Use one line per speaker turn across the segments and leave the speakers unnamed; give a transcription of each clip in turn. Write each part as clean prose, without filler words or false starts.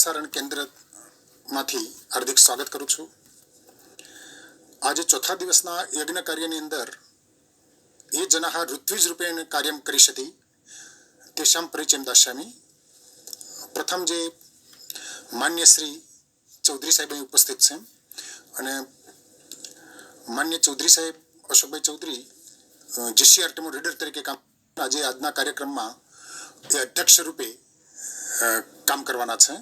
પ્રસારણ કેન્દ્રમાંથી હાર્દિક સ્વાગત કરું છું. આજે ચોથા દિવસના યજ્ઞ કાર્યની અંદર એ જનાહ ઋત્વિજ રૂપેણ કાર્યમ કરીષ્યતિ તેષાં પરિચયં દાસ્યામિ. પ્રથમ જે માન્ય શ્રી ચૌધરી સાહેબ અહીં ઉપસ્થિત છે અને માન્ય ચૌધરી સાહેબ અશોકભાઈ ચૌધરી જીસીઆરટીમાં રીડર તરીકે કામ આજે આજના કાર્યક્રમમાં એ અધ્યક્ષ રૂપે કામ કરવાના છે.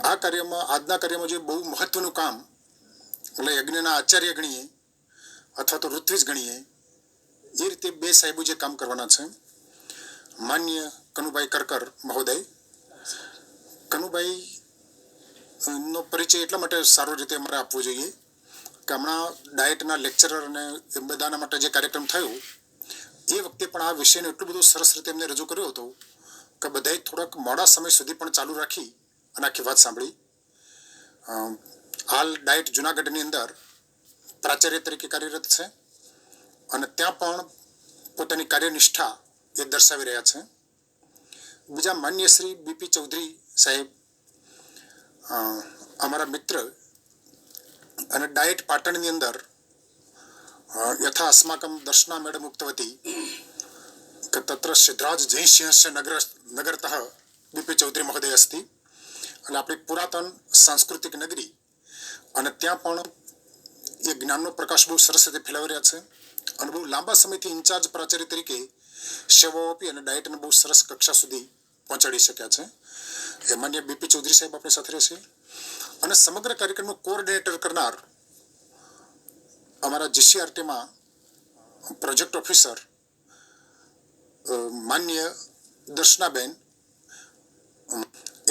આ કાર્યમાં આજના કાર્યમાં જે બહુ મહત્વનું કામ એટલે યજ્ઞના આચાર્ય ગણીએ અથવા તો ઋત્વિજ ગણીએ એ રીતે બે સાહેબો જે કામ કરવાના છે. માન્ય કનુભાઈ કરકર મહોદય. કનુભાઈ નો પરિચય એટલા માટે સારો રીતે અમારે આપવો જોઈએ કે હમણાં ડાયટના લેક્ચરર અને એ બધાના માટે જે કાર્યક્રમ થયો એ વખતે પણ આ વિષયને એટલું બધું સરસ રીતે એમને રજૂ કર્યો હતો કે બધાએ થોડાક મોડા સમય સુધી પણ ચાલુ રાખી અને આખી વાત સાંભળી. હાલ ડાયટ જુનાગઢની અંદર પ્રાચાર્ય તરીકે કાર્યરત છે અને ત્યાં પણ પોતાની કાર્યનિષ્ઠા એ દર્શાવી રહ્યા છે. બીજા માન્ય શ્રી બીપી ચૌધરી સાહેબ અમારા મિત્ર અને ડાયટ પાટણની અંદર યથા અસ્માકમ દર્શના મેડમ ઉક્તવતી કે તત્ર સિદ્ધરાજ જયસિંહસ્ય નગરતઃ બીપી ચૌધરી મહોદય અસ્તિ. અને આપણી પુરાતન સાંસ્કૃતિક નગરી અને ત્યાં પણ એ જ્ઞાનનો પ્રકાશ બહુ સરસ રીતે ફેલાવી રહ્યા છે અને બહુ લાંબા સમયથી ઇન્ચાર્જ પ્રાચાર્ય તરીકે સેવાઓ આપી અને ડાયટને બહુ સરસ કક્ષા સુધી પહોંચાડી શક્યા છે. એ માન્ય બીપી ચૌધરી સાહેબ આપણી સાથે રહેશે અને સમગ્ર કાર્યક્રમનું કોઓર્ડિનેટર કરનાર અમારા જીસીઆરટીમાં પ્રોજેક્ટ ઓફિસર માન્ય દર્શનાબેન.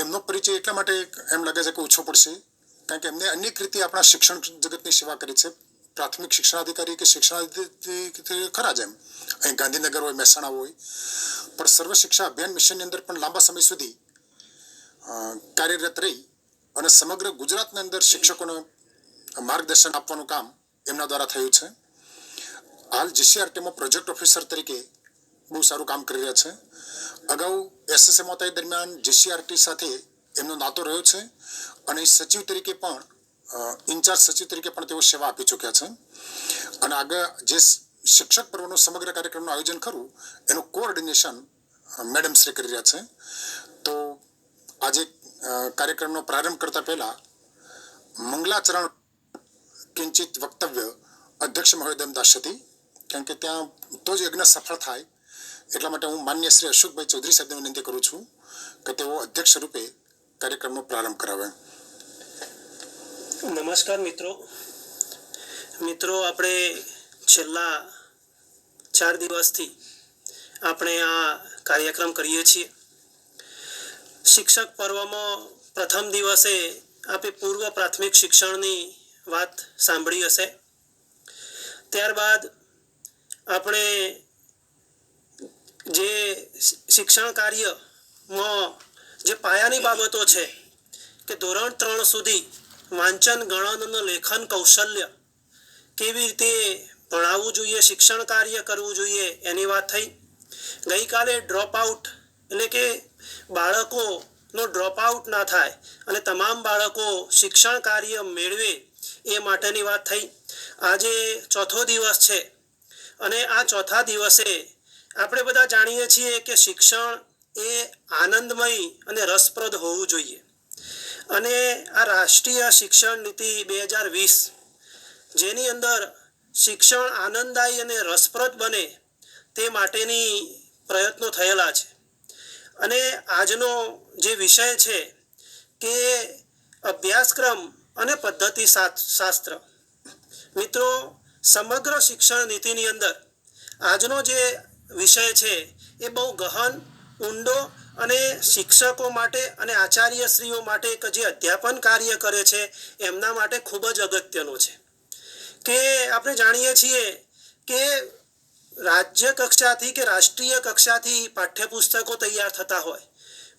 એમનો પરિચય એટલા માટે એમ લાગે છે કે ઓછો પડશે કારણ કે એમને અનેક રીતે આપણા શિક્ષણ જગતની સેવા કરી છે. પ્રાથમિક શિક્ષણાધિકારી કે શિક્ષણાધિકારી ખરા જ એમ અહીં ગાંધીનગર હોય, મહેસાણા હોય, પણ સર્વ શિક્ષા અભિયાન મિશનની અંદર પણ લાંબા સમય સુધી કાર્યરત રહી અને સમગ્ર ગુજરાતની અંદર શિક્ષકોને માર્ગદર્શન આપવાનું કામ એમના દ્વારા થયું છે. હાલ જીસીઆરટીમાં પ્રોજેક્ટ ઓફિસર તરીકે બહુ સારું કામ કરી રહ્યા છે. અગાઉ એસએસએ મોતાઈ દરમિયાન જીસીઆરટી સાથે એમનો નાતો રહ્યો છે અને સચિવ તરીકે પણ ઇન્ચાર્જ સચિવ તરીકે પણ તેઓ સેવા આપી ચૂક્યા છે અને આગળ જે શિક્ષક પર્વનું સમગ્ર કાર્યક્રમનું આયોજન ખરું એનું કોઓર્ડિનેશન મેડમ શ્રી કરી રહ્યા છે. તો આજે કાર્યક્રમનો પ્રારંભ કરતા પહેલા મંગલાચરણ કિંચિત વક્તવ્ય અધ્યક્ષ મહોદયમ દાસ્યતિ કારણ કે ત્યાં તો જ યજ્ઞ સફળ થાય એટલા માટે હું માન્ય શ્રી અશોકભાઈ ચૌધરી સાહેબને વિનંતી કરું છું કે તેઓ અધ્યક્ષ રૂપે કાર્યક્રમનો પ્રારંભ કરાવે.
નમસ્કાર મિત્રો, આપણે છેલ્લા 4 દિવસથી આપણે આ કાર્યક્રમ કરીએ છીએ. શિક્ષક પર્વમાં પ્રથમ દિવસે આપણે પૂર્વ પ્રાથમિક શિક્ષણની વાત સાંભળી હશે. ત્યારબાદ આપણે જે શિક્ષણ કાર્યમાં જે પાયાની બાબતો છે કે ધોરણ 3 સુધી વાંચન, ગણન અને લેખન કૌશલ્ય કેવી રીતે ભણાવવું જોઈએ, શિક્ષણ કાર્ય કરવું જોઈએ એની વાત થઈ. ગઈકાલે ડ્રોપ આઉટ એટલે કે બાળકોનો ડ્રોપ આઉટ ના થાય અને તમામ બાળકો શિક્ષણ કાર્ય મેળવે એ માટેની વાત થઈ. આજે ચોથો દિવસ છે અને આ ચોથા દિવસે આપણે બધા જાણીએ છીએ કે શિક્ષણ એ આનંદમય અને રસપ્રદ હોવું જોઈએ અને આ રાષ્ટ્રીય શિક્ષણ નીતિ 2020 જેની અંદર શિક્ષણ આનંદદાયી અને રસપ્રદ બને તે માટેની પ્રયત્નો થયેલા છે. અને આજનો જે વિષય છે કે અભ્યાસક્રમ અને પદ્ધતિ શાસ્ત્ર. મિત્રો, સમગ્ર શિક્ષણ નીતિની અંદર આજનો જે વિષય છે એ બહુ ગહન, ઊંડો અને શિક્ષકો માટે અને આચાર્યશ્રીઓ માટે જે અધ્યાપન કાર્ય કરે છે એમના માટે ખૂબ જ અગત્યનો છે. કે આપણે જાણીએ છીએ કે રાજ્ય કક્ષાથી કે રાષ્ટ્રીય કક્ષાથી પાઠ્યપુસ્તકો તૈયાર થતા હોય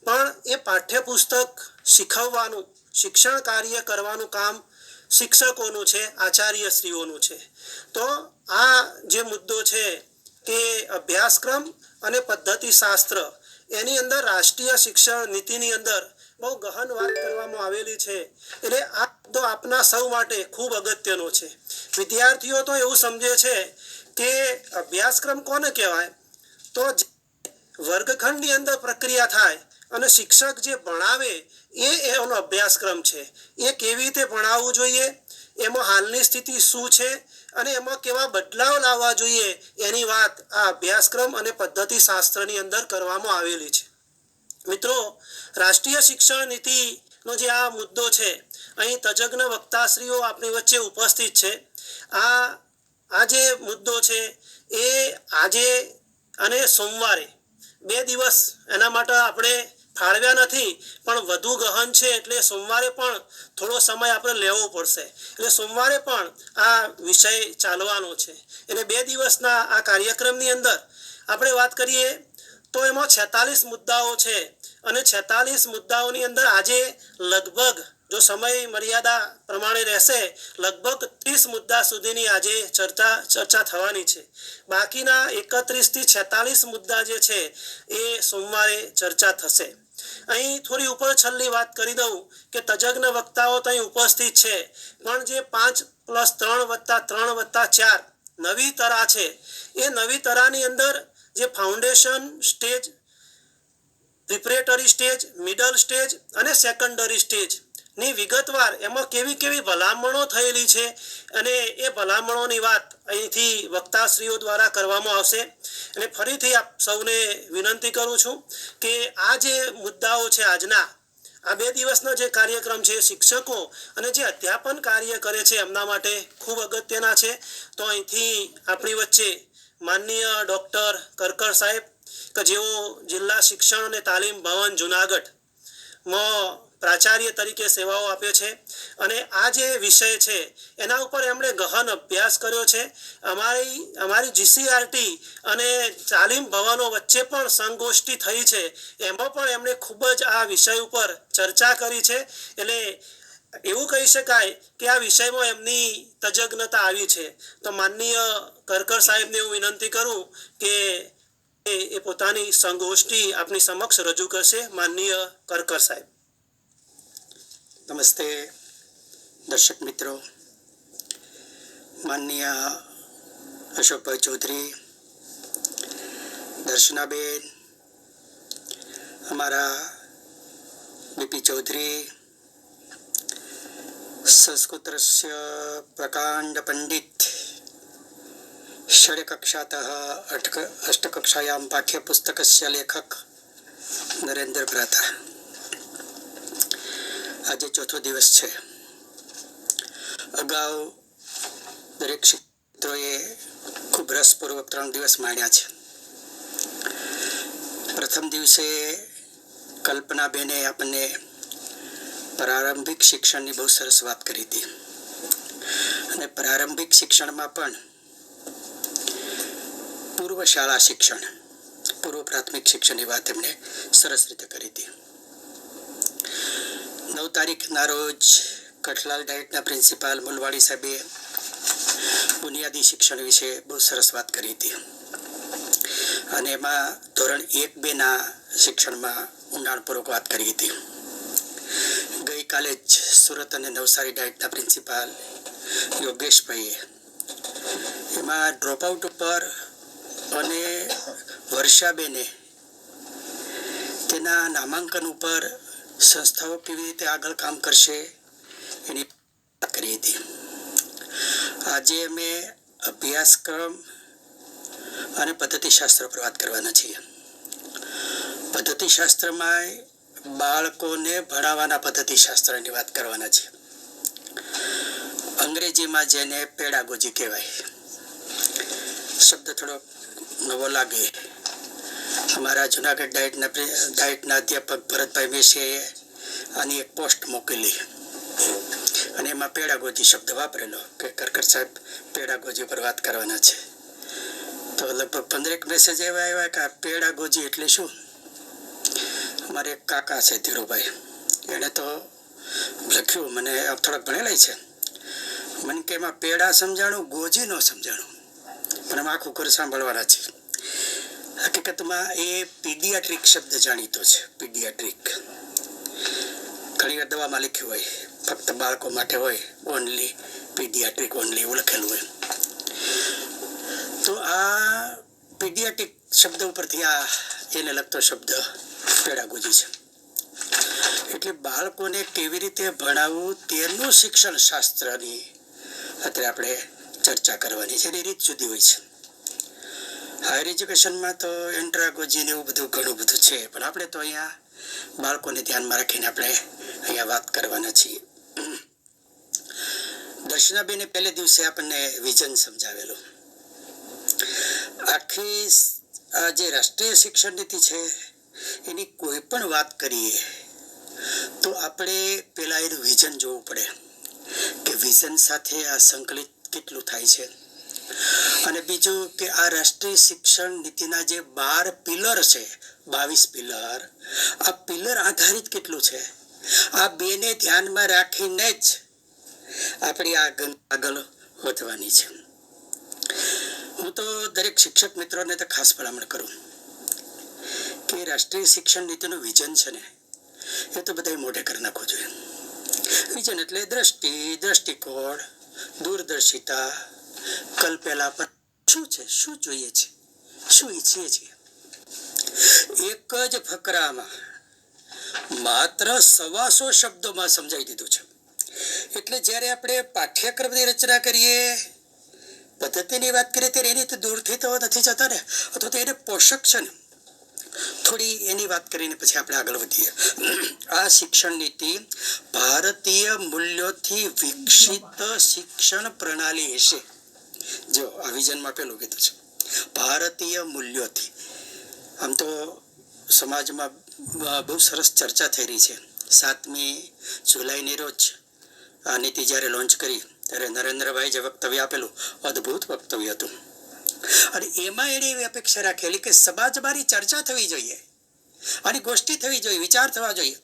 પણ એ પાઠ્યપુસ્તક શીખવવાનું, શિક્ષણ કાર્ય કરવાનું કામ શિક્ષકોનું છે, આચાર્યશ્રીઓનું છે. તો આ જે મુદ્દો છે કે અભ્યાસક્રમ અને પદ્ધતિ શાસ્ત્ર એની અંદર રાષ્ટ્રીય શિક્ષણ નીતિની અંદર બહુ ગહન વાત કરવામાં આવેલી છે. એટલે આ તો આપના સૌ માટે ખૂબ અગત્યનો છે. વિદ્યાર્થીઓ તો એવું સમજે છે કે અભ્યાસક્રમ કોને કહેવાય, તો વર્ગખંડની અંદર પ્રક્રિયા થાય અને શિક્ષક જે ભણાવે એનો અભ્યાસક્રમ છે. એ કેવી રીતે ભણાવવું જોઈએ, એમાં હાલની સ્થિતિ શું છે અને એમાં કેવા બદલાવ લાવવા જોઈએ એની વાત આ અભ્યાસક્રમ અને પદ્ધતિ શાસ્ત્રની અંદર કરવામાં આવેલી છે. મિત્રો, રાષ્ટ્રીય શિક્ષણ નીતિનો જે આ મુદ્દો છે, અહીં તજજ્ઞ વક્તાશ્રીઓ આપણી વચ્ચે ઉપસ્થિત છે. આ જે મુદ્દો છે એ આજે અને સોમવારે 2 દિવસ એના માટે આપણે ફાળવ્યા નથી, પણ વધુ ગહન છે એટલે સોમવારે પણ થોડો સમય આપણે લેવો પડશે. એટલે સોમવારે પણ આ વિષય ચાલવાનો છે. એટલે 2 દિવસના આ કાર્યક્રમની અંદર આપણે વાત કરીએ તો એમાં 46 મુદ્દાઓ છે અને 46 મુદ્દાઓની અંદર આજે લગભગ, જો સમય મર્યાદા પ્રમાણે રહેશે, લગભગ 30 મુદ્દા સુધીની આજે ચર્ચા થવાની છે. બાકીના 31 થી 46 મુદ્દા જે છે એ સોમવારે ચર્ચા થશે. અહીં થોડી ઉપર છેલ્લી વાત કરી દઉં કે તજજ્ઞ વક્તાઓ તો અહીં ઉપસ્થિત છે, પણ જે 5+3+3+4 નવી તરા છે, એ નવી તરાની અંદર જે foundation stage, preparatory stage, middle stage અને સેકન્ડરી સ્ટેજ ની વિગતવાર એમાં કેવી કેવી ભલામણો થયેલી છે અને એ ભલામણોની વાત અહીંથી વક્તાશ્રીઓ દ્વારા કરવામાં આવશે. અને ફરીથી આપ સૌને વિનંતી કરું છું કે આ જે મુદ્દાઓ છે આજના આ 2 દિવસનો જે કાર્યક્રમ છે, શિક્ષકો અને જે અધ્યાપન કાર્ય કરે છે એમના માટે ખૂબ અગત્યના છે. તો અહીંથી આપણી વચ્ચે માનનીય ડૉક્ટર કરકર સાહેબ કે જેઓ જિલ્લા શિક્ષણ અને તાલીમ ભવન જુનાગઢમાં પ્રાચાર્ય તરીકે સેવાઓ આપે છે અને આ જે વિષય છે એના ઉપર એમણે ગહન અભ્યાસ કર્યો છે. અમારી જીસીઆરટી અને તાલીમ ભવનો વચ્ચે પણ સંગોષ્ઠી થઈ છે, એમાં પણ એમણે ખૂબ જ આ વિષય ઉપર ચર્ચા કરી છે. એટલે એવું કહી શકાય કે આ વિષયમાં એમની તજજ્ઞતા આવી છે. તો માનનીય કરકર સાહેબને હું વિનંતી કરું કે એ પોતાની સંગોષ્ઠી આપની સમક્ષ રજૂ કરશે. માનનીય કરકર સાહેબ.
નમસ્તે દર્શક મિત્રો, માનનીય અશોકભાઈ ચૌધરી, દર્શનાબેન, અમારા બીપી ચૌધરી, સંસ્કૃતસ્ય પ્રકાંડ પંડિત, षड्कक्षातः अष्टकक्षायां पाठ्यपुस्तकस्य लेखक નરેન્દ્ર ભ્રાતા. આજે 4થો દિવસ છે. અગાઉ દરેક શિક્ષકોએ ખૂબ રસપૂર્વક 3 દિવસ માણ્યા છે. પ્રથમ દિવસે કલ્પનાબેને આપણને પ્રારંભિક શિક્ષણની બહુ સરસ વાત કરી હતી અને પ્રારંભિક શિક્ષણમાં પણ પૂર્વ શાળા શિક્ષણ, પૂર્વ પ્રાથમિક શિક્ષણની વાત એમણે સરસ રીતે કરી હતી. 9 તારીખના રોજ કઠલાલ ડાયટના પ્રિન્સિપાલ મુલવાડી સાહેબે બુનિયાદી શિક્ષણ વિશે બહુ સરસ વાત કરી હતી અને એમાં ધોરણ 1-2ના શિક્ષણમાં ઊંડાણપૂર્વક વાત કરી હતી. ગઈકાલે જ સુરત અને નવસારી ડાયટના પ્રિન્સિપાલ યોગેશભાઈએ એમાં ડ્રોપઆઉટ ઉપર અને વર્ષાબેને તેના નામાંકન ઉપર સંસ્થાઓ કેવી રીતે આગળ કામ કરશે એની વાત કરી હતી. આજે અમે અભ્યાસક્રમ અને પદ્ધતિશાસ્ત્ર પર વાત કરવાના છીએ. પદ્ધતિશાસ્ત્રમાં બાળકોને ભણાવવાના પદ્ધતિશાસ્ત્રની વાત કરવાના છે. અંગ્રેજીમાં જેને પેડાગોજી કહેવાય. શબ્દ થોડો નવો લાગે. અમારા જુનાગઢ ડાયટના અધ્યાપક ભરતભાઈ મેસીએ આની એક પોસ્ટ મોકલી અને એમાં પેડાગોજી શબ્દ વાપરેલો કે કરકર સાહેબ પેડાગોજી પર વાત કરવાના છે. તો લગભગ 15 મેસેજ એવા આવ્યા કે આ પેડાગોજી એટલે શું. અમારે એક કાકા છે ધીરુભાઈ, એણે તો લખ્યું, મને થોડાક ભણેલા છે, મને કે એમાં પેડા સમજાણું, ગોજી ન સમજાણું, પણ એમાં આખું ઘર સાંભળવાના છે. હકીકતમાં એ પીડિયાટ્રિક શબ્દ જાણીતો છે. પીડિયાટ્રિક ઘણી વાર દવામાં લખ્યું હોય, ફક્ત બાળકો માટે હોય, ઓનલી પીડિયાટ્રિક ઓનલી એવું લખેલું હોય. તો આ પીડિયાટ્રિક શબ્દ ઉપરથી આ એને લગતો શબ્દ પેડાગોજી છે. એટલે બાળકોને કેવી રીતે ભણાવવું તેનું શિક્ષણ શાસ્ત્રની અત્યારે આપણે ચર્ચા કરવાની છે. એની રીત જુદી હોય છે. હાયર એજ્યુકેશનમાં તો એન્ટ્રાગોજી ને એવું બધું ઘણું બધું છે, પણ આપણે તો અહીંયા બાળકોને ધ્યાનમાં રાખીને આપણે અહીંયા વાત કરવાના છીએ. દર્શનાબેને પહેલે દિવસે આપણને વિઝન સમજાવેલું. આખી આ જે રાષ્ટ્રીય શિક્ષણ નીતિ છે એની કોઈ પણ વાત કરીએ તો આપણે પેલા એનું વિઝન જોવું પડે કે વિઝન સાથે આ સંકલિત કેટલું થાય છે. અને બીજું કે આ રાષ્ટ્રીય શિક્ષણ નીતિના જે 12 પિલર છે, 22 પિલર, આ પિલર આધારિત કેટલું છે, આ બેને ધ્યાનમાં રાખીને જ આપણી આગળ વધવાની છે. હું તો દરેક શિક્ષક મિત્રોને તો ખાસ ભલામણ કરું કે રાષ્ટ્રીય શિક્ષણ નીતિનું વિઝન છે ને એ તો બધા મોઢે કરી નાખવું જોઈએ. વિઝન એટલે દ્રષ્ટિ, દ્રષ્ટિકોણ, દૂરદર્શિતા, કલ્પેલા પર શું છે, શું જોઈએ છે, શું ઈચ્છીએ છીએ. એક જ ફકરામાં માત્ર 125 શબ્દોમાં સમજાવી દીધું છે. એટલે જ્યારે આપણે પાઠ્યક્રમની રચના કરીએ, પદ્ધતિની વાત કરીએ ત્યારે એની તો દૂરથી તો નથી જતા ને, અથવા તો એને પોષક છે ને, થોડી એની વાત કરીને પછી આપણે આગળ વધીએ. આ શિક્ષણ નીતિ ભારતીય મૂલ્યોથી વિકસિત શિક્ષણ પ્રણાલી હશે. જો આ વિઝનમાં પેલું કીધું છે ભારતીય મૂલ્યોથી. આમ તો સમાજમાં બહુ સરસ ચર્ચા થઈ રહી છે. 7મી જુલાઈની રોજ આ નીતિ જ્યારે લોન્ચ કરી ત્યારે નરેન્દ્રભાઈ જે વક્તવ્ય આપેલું, અદ્ભુત વક્તવ્ય હતું. અને એમાં એણે એવી અપેક્ષા રાખેલી કે સમાજમાં ચર્ચા થવી જોઈએ, આની ગોષ્ઠી થવી જોઈએ, વિચાર થવા જોઈએ.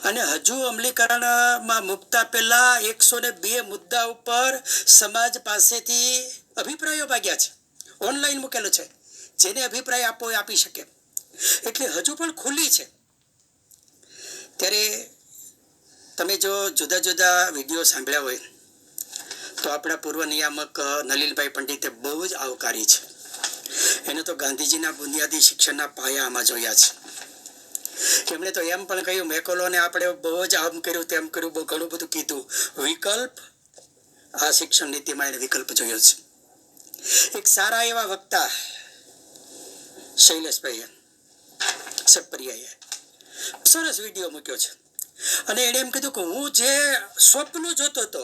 અને હજુ અમલીકરણમાં મૂકતા પહેલા 102 મુદ્દા ઉપર સમાજ પાસેથી અભિપ્રાયો માગ્યા છે. ઓનલાઈન મૂકેલું છે, જેને અભિપ્રાય આપવો એ આપી શકે. એટલે હજુ પણ ખુલ્લી છે. ત્યારે તમે જો જુદા જુદા વિડીયો સાંભળ્યા હોય તો આપણા પૂર્વ નિયામક નલિનભાઈ પંડિતે બહુ જ આવકારી છે. એને તો ગાંધીજીના બુનિયાદી શિક્ષણના પાયા આમાં જોયા છે. એમણે તો એમ પણ કહ્યું, મેકોલોને આપણે બહુ જ આમ કર્યું તેમ કર્યું, બહુ ઘણું બધું કીધું. વિકલ્પ, આ શિક્ષણ નીતિમાં એને વિકલ્પ જોયો છે. એક સારા એવા વક્તા શૈલેષભાઈએ સપરિયાએ સરસ વિડીયો મૂક્યો છે. અને એણે એમ કીધું કે હું જે સ્વપ્ન જોતો હતો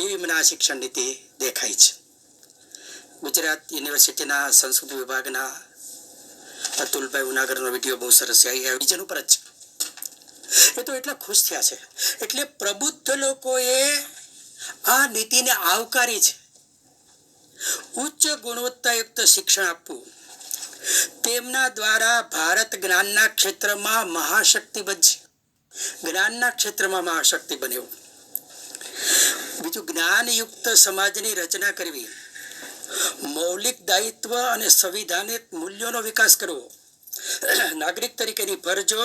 એવી મને આ શિક્ષણ નીતિ દેખાય છે. ગુજરાત યુનિવર્સિટીના સંસ્કૃત વિભાગના અતુલભાઈ ઉનાગરનો વિડીયો બહુ સરસ છે. આ વિઝન ઉપર જ છે. એ તો એટલા ખુશ થયા છે. એટલે પ્રબુદ્ધ લોકોએ આ નીતિને આવકારી છે. ઉચ્ચ ગુણવત્તાયુક્ત શિક્ષણ આપવું, તેમના દ્વારા ભારત જ્ઞાનના ક્ષેત્રમાં મહાશક્તિ બનશે. જ્ઞાનના ક્ષેત્રમાં મહાશક્તિ બન્યું. બીજું, જ્ઞાનયુક્ત સમાજની રચના કરવી, મૌલિક દાયિત્વ અને સંવિધાનિક મૂલ્યોનો વિકાસ કરવો, નાગરિક તરીકેની ફરજો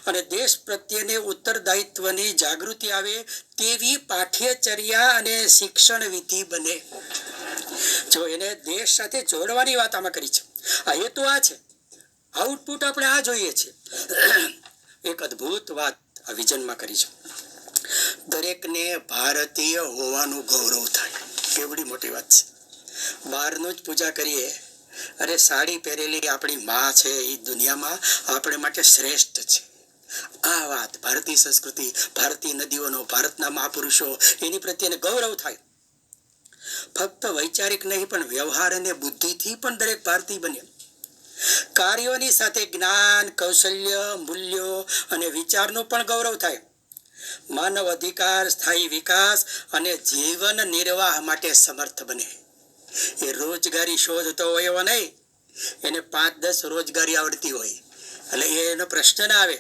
અને દેશ પ્રત્યેની ઉત્તરદાયિત્વની જાગૃતિ આવે તેવી પાઠ્યચર્યા અને શિક્ષણ વિધિ બને. જો એને દેશ સાથે જોડવાની વાત આમાં કરી છે. આ હેતુ આ છે, આઉટપુટ આપણે આ જોઈએ છે. એક અદ્ભુત વાત આ વિઝનમાં કરી છે. દરેકને ભારતીય હોવાનું ગૌરવ થાય, કેવડી મોટી વાત છે. બહારનું જ પૂજા કરીએ, અરે સાડી પહેરેલી આપણી માં છે એ દુનિયામાં આપણે માટે શ્રેષ્ઠ છે. આ વાત ભારતીય સંસ્કૃતિ, ભારતીય નદીઓનો, ભારતના મહાપુરુષો, એની પ્રત્યેને ગૌરવ થાય. ફક્ત વૈચારિક નહીં પણ વ્યવહાર અને બુદ્ધિથી પણ દરેક ભારતીય બને. કાર્યોની સાથે જ્ઞાન, કૌશલ્ય, મૂલ્યો અને વિચારનો પણ ગૌરવ થાય. માનવ અધિકાર, સ્થાયી વિકાસ અને જીવન નિર્વાહ માટે સમર્થ બને. એ રોજગારી શોધતો હોય એવો નહીં, એને 5-10 રોજગારી આવડતી હોય, એટલે એનો પ્રશ્ન ના આવે.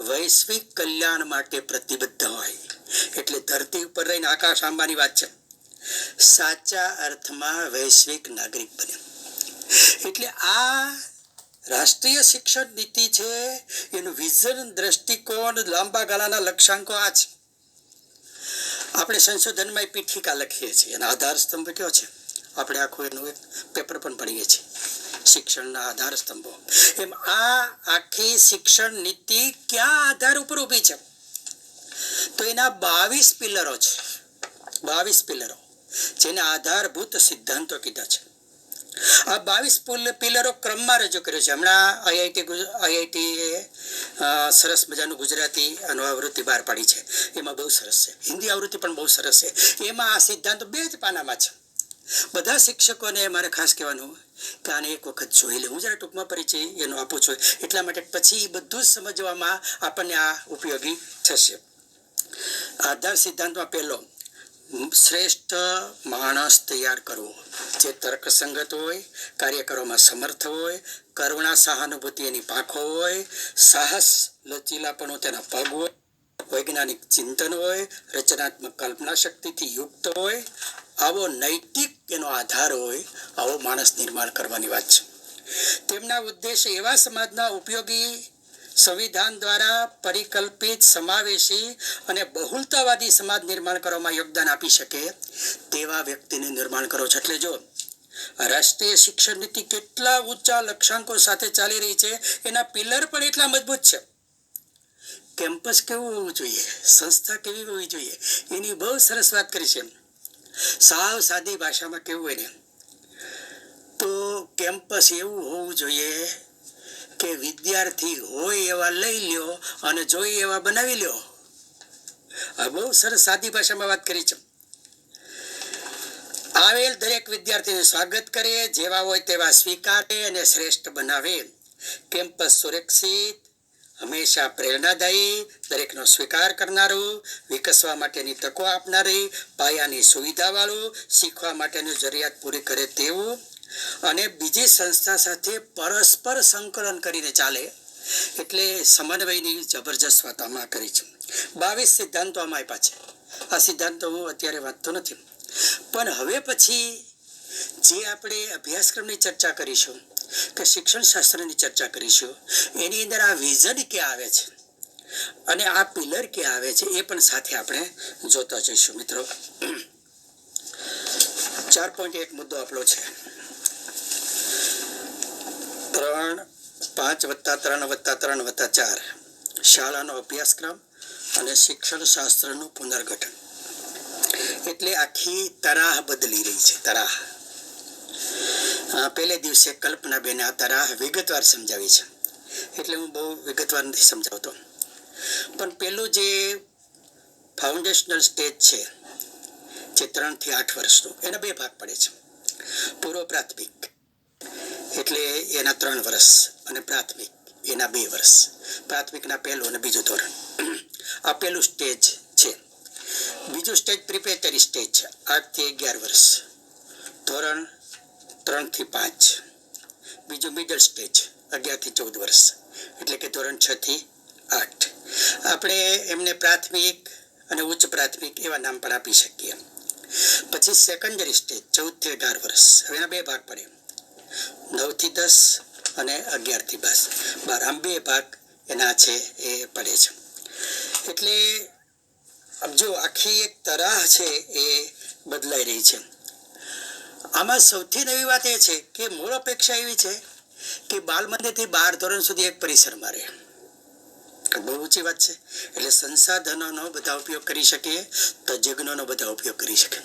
વૈશ્વિક કલ્યાણ માટે પ્રતિબદ્ધ હોય, એટલે ધરતી ઉપર રહીને આકાશ આંબાની વાત છે. સાચા અર્થમાં વૈશ્વિક નાગરિક બને. એટલે આ રાષ્ટ્રીય શિક્ષણ નીતિ છે, એનું વિઝન, દ્રષ્ટિકોણ, લાંબા ગાળાના લક્ષ્યાંકો આ છે. આપણે સંશોધનમાં પીઠિકા લખીએ છીએ, એના આધાર સ્તંભ કયો છે? આપણે આખું એનું એક પેપર પણ ભણીએ છીએ, શિક્ષણના આધાર સ્તંભો. એમ આ આખી શિક્ષણ નીતિ ક્યાં આધાર ઉપર ઊભી છે? તો એના 22 પિલરો છે. 22 પિલરો જેને આધારભૂત સિદ્ધાંતો કીધા છે. આ 22 પિલરો ક્રમમાં રજૂ કર્યો છે. હમણાં આઈઆઈટી સરસ મજાનું ગુજરાતી આવૃત્તિ બહાર પાડી છે, એમાં બહુ સરસ છે. હિન્દી આવૃત્તિ પણ બહુ સરસ છે. એમાં આ સિદ્ધાંતો 2 જ પાનામાં છે. બધા શિક્ષકોને મારે ખાસ કહેવાનું કે આને એક વખત જોઈ લે. હું જરા ટૂંકમાં પરિચય એનો આપું છું, એટલા માટે પછી બધું જ સમજવામાં આપણને આ ઉપયોગી થશે. આધાર સિદ્ધાંતમાં પહેલો, શ્રેષ્ઠ માણસ તૈયાર કરવો, જે તર્કસંગત હોય, કાર્ય કરવામાં સમર્થ હોય, કરુણા સહાનુભૂતિ એની પાંખો હોય, સાહસ લચીલાપણું તેના પગ હોય, વૈજ્ઞાનિક ચિંતન હોય, રચનાત્મક કલ્પના શક્તિથી યુક્ત હોય, આવો નૈતિક એનો આધાર હોય, આવો માણસ નિર્માણ કરવાની વાત છે. તેમના ઉદ્દેશ્ય એવા સમાજના ઉપયોગી, સંવિધાન દ્વારા પરિકલ્પિત, સમાવેશી અને બહુલતાવાદી સમાજ નિર્માણ કરવામાં યોગદાન આપી શકે તેવા વ્યક્તિનું નિર્માણ કરો છો. એટલે જો રાષ્ટ્રીય શિક્ષણ નીતિ કેટલા ઊંચા લક્ષ્યાંકો સાથે ચાલી રહી છે, એના પિલર પણ એટલા મજબૂત છે. કેમ્પસ કેવું હોવું જોઈએ, સંસ્થા કેવી હોવી જોઈએ, એની બહુ સરસ વાત કરી છે. સાવ સાદી ભાષામાં કેવું હોય ને તો કેમ્પસ એવું હોવું જોઈએ કે વિદ્યાર્થી હોય એવા લઈ લ્યો અને જોઈએ એવા બનાવી લ્યો. આ બહુ સરસ સાદી ભાષામાં વાત કરી છે. આવેલ દરેક વિદ્યાર્થીનું સ્વાગત કરે, જેવા હોય તેવા સ્વીકારે અને શ્રેષ્ઠ બનાવે. કેમ્પસ સુરક્ષિત, હંમેશા પ્રેરણાદાયી, દરેકનો સ્વીકાર કરનારું, વિકસવા માટેની તકો આપનારી, પાયાની સુવિધાવાળું, શીખવા માટેની જરૂરિયાત પૂરી કરે તેવું અને બીજી સંસ્થા સાથે પરસ્પર સંકલન કરીને ચાલે, એટલે સમન્વયની જબરજસ્ત વાત આમાં કરી છે. 22 સિદ્ધાંતો આમાં આપ્યા છે. આ સિદ્ધાંતો હું અત્યારે વાંચતો નથી, પણ હવે પછી જે આપણે અભ્યાસક્રમની ચર્ચા કરીશું કે શિક્ષણ શાસ્ત્રની ચર્ચા કરીશું, એની અંદર આ વિઝન ક્યાં આવે છે અને આ પિલર ક્યાં આવે છે એ પણ સાથે આપણે જોતા જઈશું. મિત્રો, 4.1 મુદ્દો આપણો છે. 5+3+3+4 શાળાનો અભ્યાસક્રમ અને શિક્ષણ શાસ્ત્રનું પુનર્ગઠન. એટલે આખી તરાહ બદલી રહી છે. તરાહ પહેલે દિવસે કલ્પનાબેને આ તરાહ વિગતવાર સમજાવી છે, એટલે હું બહુ વિગતવાર નથી સમજાવતો. પણ પેલું જે ફાઉન્ડેશનલ સ્ટેજ છે, જે 3 થી 8 વર્ષનું, એના 2 ભાગ પડે છે. પૂર્વ પ્રાથમિક એટલે એના 3 વર્ષ અને પ્રાથમિક એના 2 વર્ષ. પ્રાથમિકના પહેલું અને બીજું ધોરણ, આ પહેલું સ્ટેજ છે. બીજું સ્ટેજ પ્રિપેરેટરી સ્ટેજ છે, 8 થી 11 વર્ષ, ધોરણ 3 થી 5. બીજું મિડલ સ્ટેજ 11 થી 14 વર્ષ, એટલે કે ધોરણ 6 થી 8. આપણે એમને પ્રાથમિક અને ઉચ્ચ પ્રાથમિક એવા નામ પણ આપી શકીએ. પછી સેકન્ડરી સ્ટેજ 14 થી 18 વર્ષ. હવે એના 2 ભાગ પડે, 9 થી 10 અને 11 થી 12. આમ 2 ભાગ એના છે એ પડે છે. એટલે જો આખી એક તરાહ છે એ બદલાઈ રહી છે. આમાં સૌથી નવી વાત એ છે કે મૂળ અપેક્ષા એવી છે કે બાલ મંદિરથી 12 ધોરણ સુધી એક પરિસરમાં રહે. બહુ ઊંચી વાત છે. એટલે સંસાધનોનો બધા ઉપયોગ કરી શકીએ, તજજ્ઞોનો બધા ઉપયોગ કરી શકે.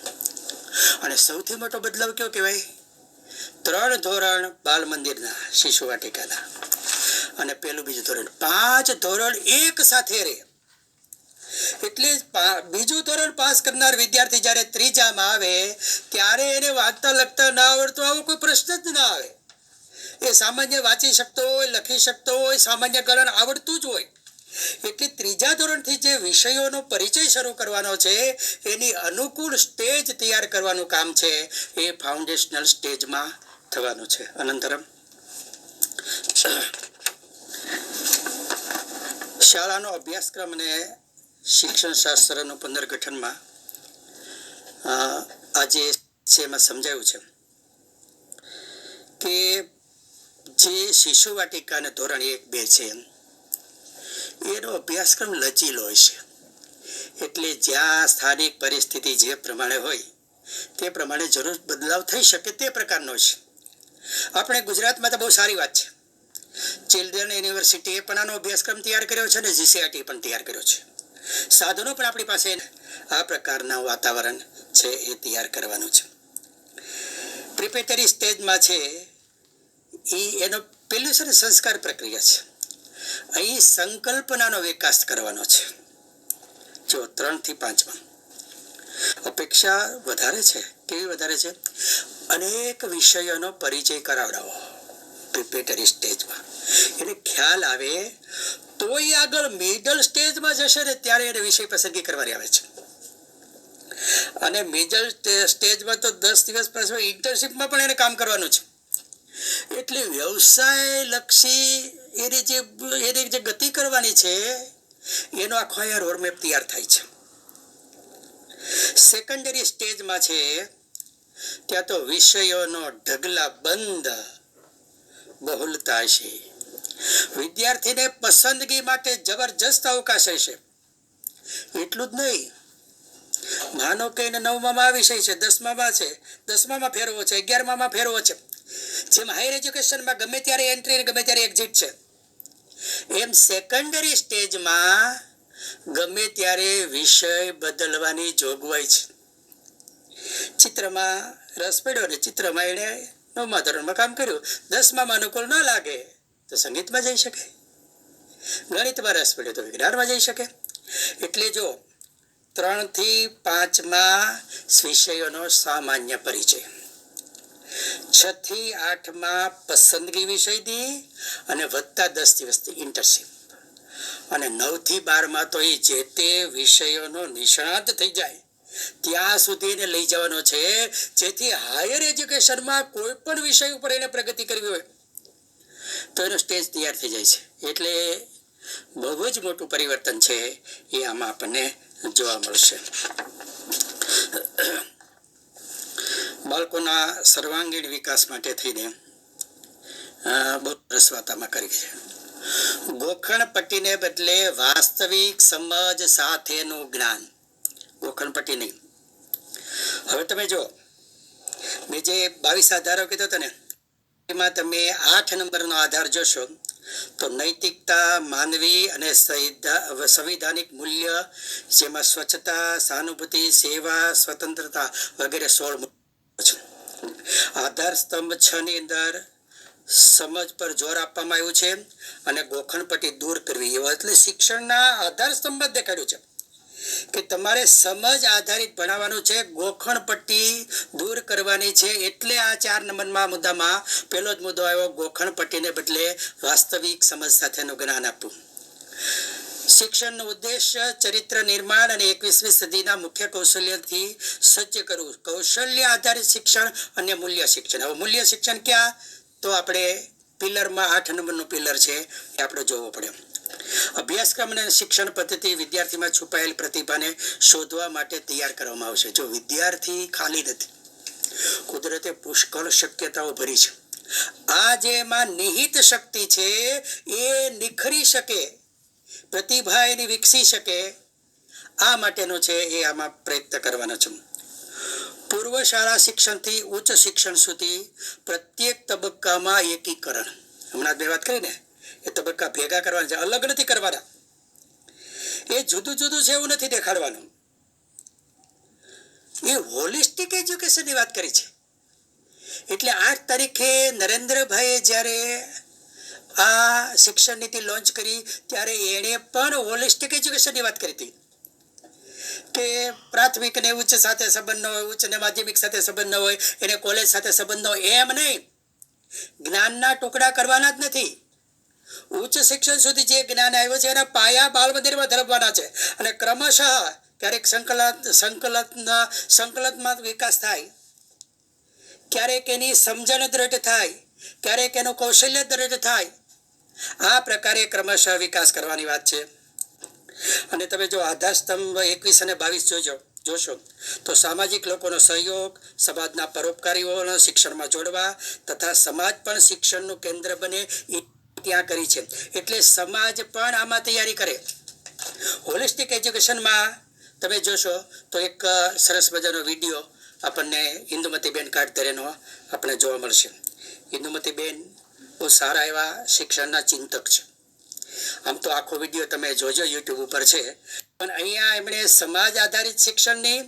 અને સૌથી મોટો બદલાવ કયો કહેવાય? 3 ધોરણ બાલ મંદિરના, શિશુ વાટિકાના, અને પહેલું બીજું ધોરણ, 5 ધોરણ એક સાથે રહે. એટલે બીજું ધોરણ પાસ કરનાર વિદ્યાર્થી જ્યારે ત્રીજામાં આવે ત્યારે એને વાંચતા લખતા ના આવડતું, આવો કોઈ પ્રશ્ન જ ના આવે. એ સામાન્ય વાંચી શકતો હોય, લખી શકતો હોય, સામાન્ય ગણન આવડતું જ હોય. એટલે ત્રીજા ધોરણથી જે વિષયોનો પરિચય શરૂ કરવાનો છે, એની અનુકૂળ સ્ટેજ તૈયાર કરવાનું કામ છે એ ફાઉન્ડેશનલ સ્ટેજમાં થવાનું છે. અનંતરમ શાળાનો અભ્યાસક્રમ અને શિક્ષણ શાસ્ત્રનું પુનર્ગઠનમાં આજે છે એમાં સમજાયું છે કે જે શિશુ વાટિકા અને ધોરણ 1-2 છે એનો અભ્યાસક્રમ લચીલો હોય છે. એટલે જ્યાં સ્થાનિક પરિસ્થિતિ જે પ્રમાણે હોય તે પ્રમાણે જરૂર બદલાવ થઈ શકે તે પ્રકારનો છે. આપણે ગુજરાતમાં તો બહુ સારી વાત છે, ચિલ્ડ્રન યુનિવર્સિટીએ પણ આનો અભ્યાસક્રમ તૈયાર કર્યો છે અને જીસીઆરટી પણ તૈયાર કર્યો છે. સાધનો પણ આપણી પાસે આ પ્રકારના વાતાવરણ છે એ તૈયાર કરવાનું છે. પ્રિપેટરી સ્ટેજમાં છે એનો પેલું છે ને સંસ્કાર પ્રક્રિયા છે. અહીં સંકલ્પનાનો વિકાસ કરવાનો છે. જો 3 થી 5માં અપેક્ષા વધારે છે. કેવી વધારે છે? અનેક વિષયોનો પરિચય કરાવડાવો પ્રિપેટરી સ્ટેજમાં, એને ખ્યાલ આવે તો એ આગળ મિડલ સ્ટેજમાં જશે ને ત્યારે એને વિષય પસંદગી કરવાની આવે છે. અને મિડલ સ્ટેજમાં તો 10 દિવસ પાછો ઇન્ટર્નશીપમાં પણ એને કામ કરવાનું છે. એટલે વ્યવસાય લક્ષી એની જે ગતિ કરવાની છે એનો આખો અહીંયા રોડમેપ તૈયાર થાય છે. સેકન્ડરી સ્ટેજમાં છે ત્યાં તો વિષયોનો ઢગલા બંધ બહુલતા છે. વિદ્યાર્થીને પસંદગી માટે જબરજસ્ત અવકાશ હશે. એટલું જ નહીં, માનો કે 9માં આ વિષય છે, 10માં છે, 10માં ફેરવો છે, 11માં ફેરવો છે. જેમ હાયર એજ્યુકેશનમાં ગમે ત્યારે એન્ટ્રી અને ગમે ત્યારે એક્ઝિટ છે, એમ સેકન્ડરી સ્ટેજમાં ગમે ત્યારે વિષય બદલવાની જોગવાઈ છે. ચિત્રમાં રસ પડ્યો ને ચિત્રમાં એને 9મા ધોરણમાં કામ કર્યું, 10માં અનુકૂળ ન લાગે તો સંગીતમાં જઈ શકે, ગણિતમાં રસ પડ્યો તો વિજ્ઞાનમાં જઈ શકે. એટલે જો 3 થી 5માં વિષયોનો સામાન્ય પરિચય, 6 થી 8માં પસંદગી વિષય દી અને વત્તા 10 દિવસથી ઇન્ટર્નશીપ, અને 9 થી 12માં તો એ જે તે વિષયોનો નિષ્ણાત થઈ જાય ત્યાં સુધી એને લઈ જવાનો છે, જેથી હાયર એજ્યુકેશનમાં કોઈ પણ વિષય ઉપર એને પ્રગતિ કરવી હોય તો એનો સ્ટેજ તૈયાર થઈ જાય છે. એટલે બહુ જ મોટું પરિવર્તન છે એ આમાં આપણને જોવા મળશે. બાળકોના સર્વાંગીણ વિકાસ માટે થઈને બહુ સરસ વાત આમાં કરી છે. ગોખણપટ્ટીને બદલે વાસ્તવિક સમજ સાથેનું જ્ઞાન, ગોખણપટ્ટી નહીં. હવે તમે જો મેં જે 22 આધારો કીધો હતો ને એમાં તમે 8 નંબરનો આધાર જોશો તો નૈતિકતા, માનવી અને સંવિધાનિક મૂલ્ય, જેમાં સ્વચ્છતા, સહાનુભૂતિ, સેવા, સ્વતંત્રતા વગેરે 16 આધાર સ્તંભ 6 ની અંદર સમજ પર જોર આપવામાં આવ્યું છે અને ગોખણપટ્ટી દૂર કરવી એવો, એટલે શિક્ષણના આધાર સ્તંભ જ દેખાડ્યું છે કે તમારે સમજ આધારિત ભણાવવાનું છે, ગોખણપટ્ટી દૂર કરવાની છે. એટલે આ 4 નંબરમાં મુદ્દામાં પહેલો જ મુદ્દો આવ્યો, ગોખણપટ્ટીને બદલે વાસ્તવિક સમજ સાથેનું જ્ઞાન આપવું. શિક્ષણનો ઉદ્દેશ્ય ચરિત્ર નિર્માણ અને 21મી સદીના મુખ્ય કૌશલ્યથી સજ્જ કરવું. કૌશલ્ય આધારિત શિક્ષણ અને મૂલ્ય શિક્ષણ. હવે મૂલ્ય શિક્ષણ ક્યાં? તો આપણે પિલરમાં 8 નંબરનું પિલર છે એ આપણે જોવો પડે. અભ્યાસક્રમ અને શિક્ષણ પદ્ધતિ વિદ્યાર્થીમાં છુપાયેલ પ્રતિભાને શોધવા માટે તૈયાર કરવામાં આવશે. જો વિદ્યાર્થી ખાલી નથી, કુદરતે પુષ્કળ શક્યતાઓ ભરી છે. આ જે એમાં નિહિત શક્તિ છે એ નિખરી શકે, પ્રતિભા એની વિકસી શકે, આ માટેનો છે એ આમાં પ્રયત્ન કરવાનો છે. પૂર્વ શાળા શિક્ષણથી ઉચ્ચ શિક્ષણ સુધી પ્રત્યેક તબક્કામાં એકીકરણ, હમણાં 2 વાત કરી ને, એ તબક્કા ભેગા કરવાના છે, અલગ નથી કરવાના. એ જુદું જુદું છે એવું નથી દેખાડવાનું. એ હોલિસ્ટિક એજ્યુકેશનની વાત કરી છે. એટલે 8 તારીખે નરેન્દ્રભાઈએ જ્યારે આ શિક્ષણ નીતિ લોન્ચ કરી ત્યારે એણે પણ હોલિસ્ટિક એજ્યુકેશનની વાત કરી હતી કે પ્રાથમિક ને ઉચ્ચ સાથે સંબંધ ન હોય, ઉચ્ચ ને માધ્યમિક સાથે સંબંધ ન હોય, એને કોલેજ સાથે સંબંધ ન હોય, એમ નહીં. જ્ઞાનના ટુકડા કરવાના જ નથી. ઉચ્ચ શિક્ષણ સુધી જે જ્ઞાન આવ્યું છે એના પાયા બાળ મંદિરમાં ધરવાના છે અને ક્રમશઃ ક્યારેક સંકલનમાં વિકાસ થાય, ક્યારેક એની સમજણ દ્રઢ થાય, ક્યારેક એનું કૌશલ્ય દ્રઢ થાય. આ પ્રકારે ક્રમશઃ વિકાસ કરવાની વાત છે. અને તમે જો આધાર સ્તંભ 21 અને 22 જોજો જોશો તો સામાજિક લોકોનો સહયોગ, સમાજના પરોપકારીઓને શિક્ષણમાં જોડવા તથા સમાજ પણ શિક્ષણનું કેન્દ્ર બને એ ત્યાં કરી છે. એટલે સમાજ પણ આમાં તૈયારી કરે. હોલિસ્ટિક એજ્યુકેશનમાં તમે જોશો તો એક સરસ મજાનો વિડીયો આપણને ઇન્દુમતીબેન કાટદરેનો આપણે જોવા મળશે. ઇન્દુમતીબેન બહુ સારા એવા શિક્ષણના ચિંતક છે. આમ તો આખો વિડીયો તમે જોજો, યુટ્યુબ ઉપર છે. પણ અહીંયા એમણે સમાજ આધારિત શિક્ષણની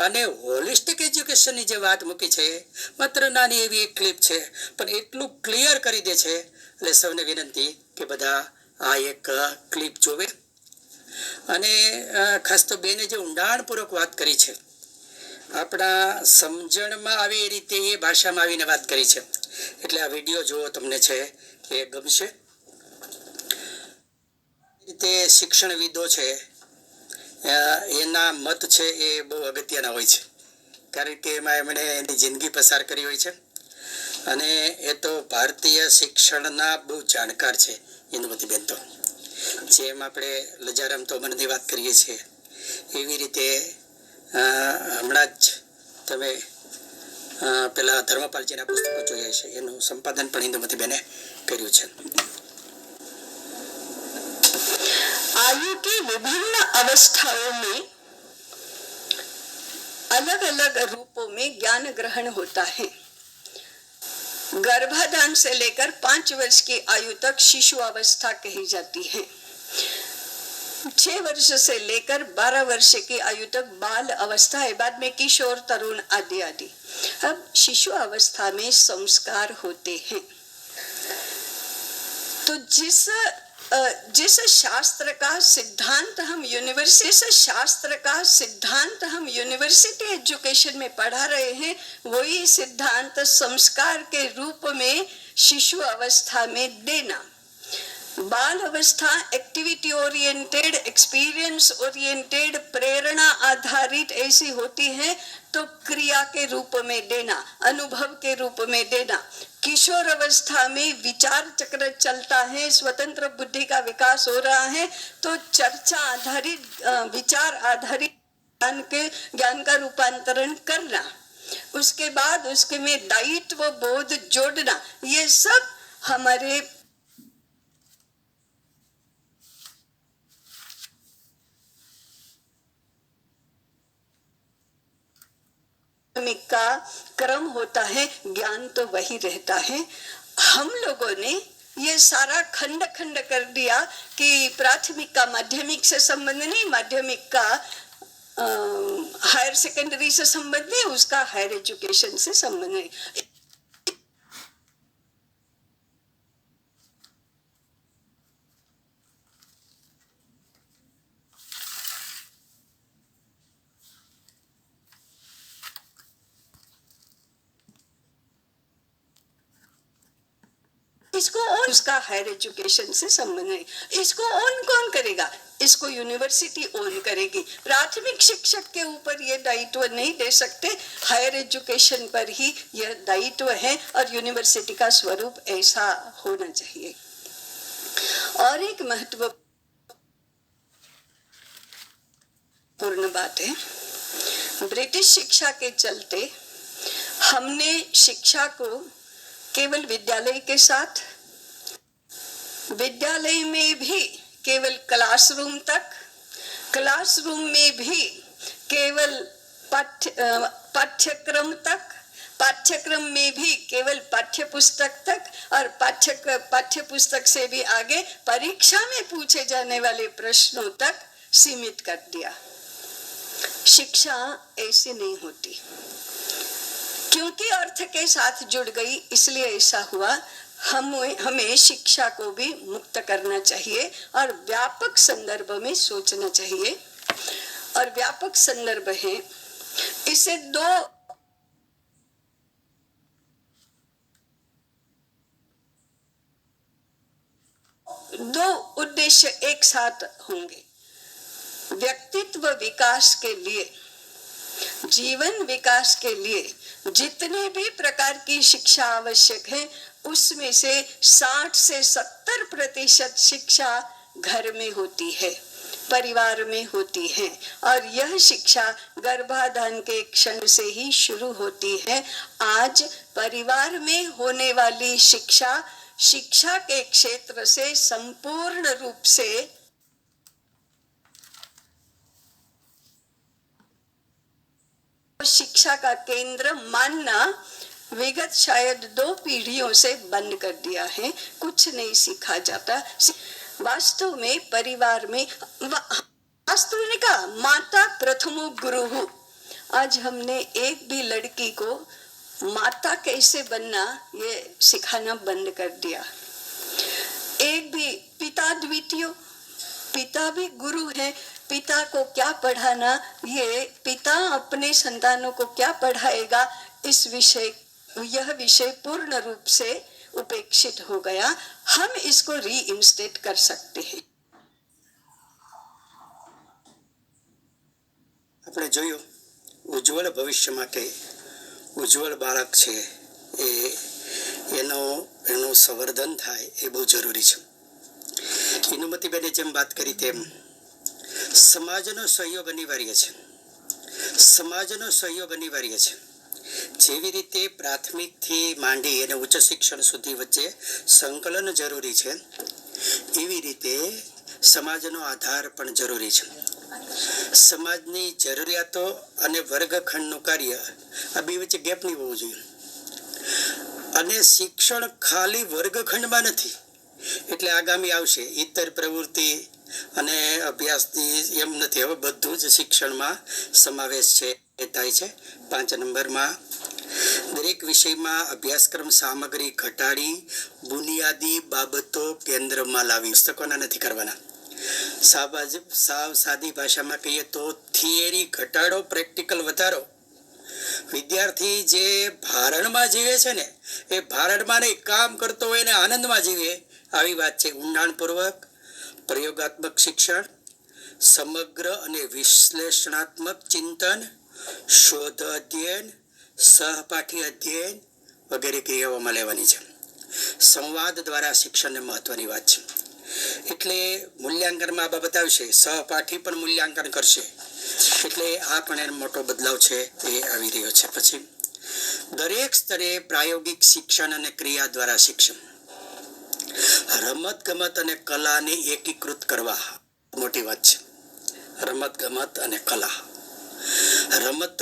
અને હોલિસ્ટિક એજ્યુકેશનની જે વાત મૂકી છે, માત્ર નાની એવી એક ક્લિપ છે, પણ એટલું ક્લિયર કરી દે છે. એટલે સૌને વિનંતી કે બધા આ એક ક્લિપ જોવે. અને ખાસ તો બેને જે ઊંડાણપૂર્વક વાત કરી છે, આપણા સમજણમાં આવે એ રીતે એ ભાષામાં આવીને વાત કરી છે. એટલે આ વિડીયો જોવો, તમને છે એ ગમશે. રીતે શિક્ષણવિદો છે એના મત છે એ બહુ અગત્યના હોય છે, કારણ કે એમાં એમણે એની જિંદગી પસાર કરી હોય છે. અને એ તો ભારતીય શિક્ષણના બહુ જાણકાર છે ઇન્દુમતીબેન. તો જેમ આપણે લજારામ તોમરની વાત કરીએ છીએ એવી રીતે હમણાં જ તમે પેલા ધર્મપાલજીના પુસ્તકો જોઈએ છે, એનું સંપાદન પણ ઇન્દુમતીબેને કર્યું છે.
आयु की विभिन्न अवस्थाओं में अलग अलग रूपों में ज्ञान ग्रहण होता है. गर्भाधान से लेकर 5 वर्ष की आयु तक शिशु अवस्था कही जाती है. 6 वर्ष से लेकर 12 वर्ष की आयु तक बाल अवस्था है, बाद में किशोर, तरुण आदि आदि. अब शिशु अवस्था में संस्कार होते हैं. तो जिस शास्त्र का सिद्धांत हम यूनिवर्सिटी एजुकेशन में पढ़ा रहे हैं, वही सिद्धांत संस्कार के रूप में शिशु अवस्था में देना. बाल अवस्था एक्टिविटी ओरिएंटेड, एक्सपीरियंस ओरिएंटेड, प्रेरणा आधारित ऐसी होती है, तो क्रिया के रूप में देना, अनुभव के रूप में देना. किशोर अवस्था में विचार चक्र चलता है, स्वतंत्र बुद्धि का विकास हो रहा है, तो चर्चा आधारित, विचार आधारित ज्ञान का रूपांतरण करना. उसके बाद उसके में दायित्व बोध जोड़ना, ये सब हमारे का क्रम होता है. ज्ञान तो वही रहता है. हम लोगों ने ये सारा खंड खंड कर दिया कि प्राथमिक का माध्यमिक से संबंध नहीं, माध्यमिक का हायर सेकेंडरी से संबंध नहीं, उसका हायर एजुकेशन से संबंध नहीं. इसको ऑन, उसका हायर एजुकेशन से संबंध है. इसको ऑन कौन करेगा? इसको यूनिवर्सिटी ऑन करेगी. प्राथमिक शिक्षक के ऊपर ये दायित्व नहीं दे सकते, हायर एजुकेशन पर ही यह दायित्व है, और यूनिवर्सिटी का स्वरूप ऐसा होना चाहिए. और एक महत्वपूर्ण बात है, ब्रिटिश शिक्षा के चलते हमने शिक्षा को केवल विद्यालय के साथ, विद्यालय में भी केवल क्लासरूम तक, क्लासरूम में भी केवल पाठ्यक्रम तक, पाठ्यक्रम में भी केवल पाठ्यपुस्तक तक, और पाठ्यपुस्तक से भी आगे परीक्षा में पूछे जाने वाले प्रश्नों तक सीमित कर दिया. शिक्षा ऐसी नहीं होती, क्योंकि अर्थ के साथ जुड़ गई, इसलिए ऐसा हुआ. हमें शिक्षा को भी मुक्त करना चाहिए और व्यापक संदर्भ में सोचना चाहिए. और व्यापक संदर्भ है, इसे दो उद्देश्य एक साथ होंगे. व्यक्तित्व विकास के लिए, जीवन विकास के लिए जितने भी प्रकार की शिक्षा आवश्यक है, उसमें से 60 से 70% शिक्षा घर में होती है. परिवार में होती है और यह शिक्षा गर्भाधान के क्षण से ही शुरू होती है। आज परिवार में होने वाली शिक्षा के क्षेत्र से संपूर्ण रूप से शिक्षा का केंद्र मानना विगत शायद 2 पीढ़ियों से बंद कर दिया है। कुछ नहीं सीखा जाता। वास्तव में परिवार में वास्तव में कहा माता प्रथमो गुरु। आज हमने एक भी लड़की को माता कैसे बनना ये सिखाना बंद कर दिया। एक भी पिता द्वितीय, पिता भी गुरु है। पिता को क्या पढ़ाना, ये पिता अपने संतानों को क्या पढ़ाएगा, यह विषय पूर्ण रूप से उपेक्षित हो गया। हम इसको रीइंस्टेट कर सकते हैं।
આપણે જોયું ઉજ્જવળ ભવિષ્ય માટે ઉજ્જવળ બાળક છે એનું સંવર્ધન થાય એ બહુ જરૂરી છે. ઇનુમતીબેને જેમ વાત કરી તેમ સમાજનો સહયોગ અનિવાર્ય છે. સમાજનો સહયોગ અનિવાર્ય છે. જેવી રીતે પ્રાથમિકથી માંડી અને ઉચ્ચ શિક્ષણ સુધી વચ્ચે સંકલન જરૂરી છે, એવી રીતે સમાજનો આધાર પણ જરૂરી છે. સમાજની જરૂરિયાતો અને વર્ગખંડનું કાર્ય આ બે વચ્ચે ગેપ નહીં હોવું જોઈએ. અને શિક્ષણ ખાલી વર્ગખંડમાં નથી, એટલે આગામી આવશે ઇતર પ્રવૃત્તિ અને અભ્યાસની એમ નથી. હવે બધું જ શિક્ષણમાં સમાવેશ છે એ થાય છે. 5 નંબરમાં દરેક વિષયમાં અભ્યાસક્રમ સામગ્રી ઘટાડી બુનિયાદી બાબતો કેન્દ્રમાં લાવી. પુસ્તકોના નથી કરવાના. સાવ સાદી ભાષામાં કહીએ તો થિયરી ઘટાડો, પ્રેક્ટિકલ વધારો. વિદ્યાર્થી જે ભારણમાં જીવે છે ને એ ભારણમાં નહીં, કામ કરતો હોય ને આનંદમાં જીવે, આવી વાત છે. ઊંડાણપૂર્વક પ્રયોગાત્મક શિક્ષણ, સમગ્ર અને વિશ્લેષણાત્મક ચિંતન, શોધ અધ્યયન, સહપાઠી અધ્યયન વગેરે ક્રિયાઓમાં લેવાની છે. સંવાદ દ્વારા શિક્ષણને મહત્વની વાત છે. એટલે મૂલ્યાંકનમાં આ બાબત આવશે. સહપાઠી પણ મૂલ્યાંકન કરશે. એટલે આ પણ એનો મોટો બદલાવ છે એ આવી રહ્યો છે. પછી દરેક સ્તરે પ્રાયોગિક શિક્ષણ અને ક્રિયા દ્વારા શિક્ષણ. રમત ગમત અને કલાને એકીકૃત કરવા મોટી વાત છે. રમત ગમત અને કલા. રમત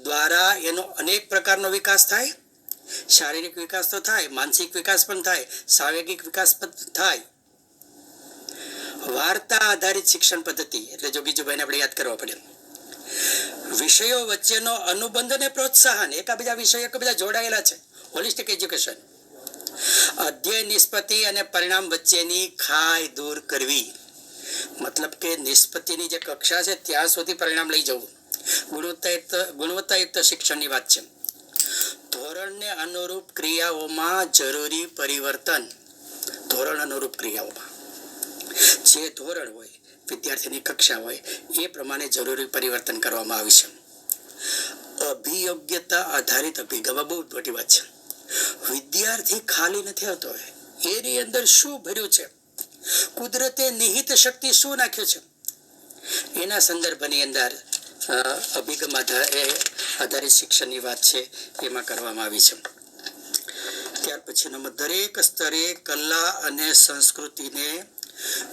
દ્વારા એનો અનેક પ્રકારનો વિકાસ થાય. શારીરિક વિકાસ તો થાય, માનસિક વિકાસ પણ થાય, સાંવેગિક વિકાસ પણ થાય. વાર્તા આધારિત શિક્ષણ પદ્ધતિ એટલે જોગીજીભાઈને આપણે યાદ કરવા પડે. વિષયો વચ્ચેનો અનુબંધ અને પ્રોત્સાહન. એકાબીજા વિષયો એકબીજા જોડાયેલા છે. Holistic education. અધ્યયન, નિષ્પત્તિ અને પરિણામ વચ્ચેની ખાઈ દૂર કરવી. મતલબ કે નિષ્પત્તિની જે કક્ષા છે ત્યાં સુધી પરિણામ લઈ જવું. ગુણવત્તાયુક્ત શિક્ષણની વાત છે. ધોરણને અનુરૂપ ક્રિયાઓમાં જરૂરી પરિવર્તન. ધોરણ અનુરૂપ ક્રિયાઓમાં જે ધોરણ હોય, વિદ્યાર્થીની કક્ષા હોય એ પ્રમાણે જરૂરી પરિવર્તન કરવામાં આવ્યું છે. અભિયોગ્યતા આધારિત અભિગમ બહુ મોટી વાત છે. વિદ્યાર્થી ખાલી નથી આવતો, એની અંદર શું ભર્યું છે, કુદરતે નિહિત શક્તિ શું નાખ્યું છે, એના સંદર્ભની અંદર અભિગમ આધારિત શિક્ષણની વાત છે એમાં કરવામાં આવી છે. ત્યાર પછીનો દરેક સ્તરે કલા અને સંસ્કૃતિને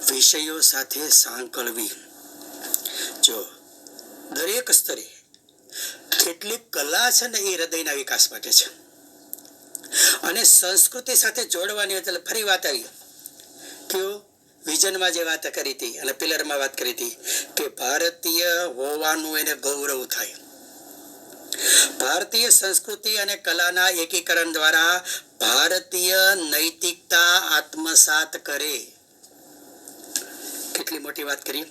વિષયો સાથે સાંકળવી. જો દરેક સ્તરે કેટલીક કલા છે ને એ હૃદયના વિકાસ માટે છે, અને સંસ્કૃતિ સાથે જોડવાની. એટલે ફરી વાત આવી કે વિઝનમાં જે વાત કરી હતી અને પિલરમાં વાત કરી હતી કે ભારતીય હોવાનું એને ગૌરવ થાય. ભારતીય સંસ્કૃતિ અને કલાના એકીકરણ દ્વારા ભારતીય નૈતિકતા આત્મસાત કરે. કેટલી મોટી વાત કરી.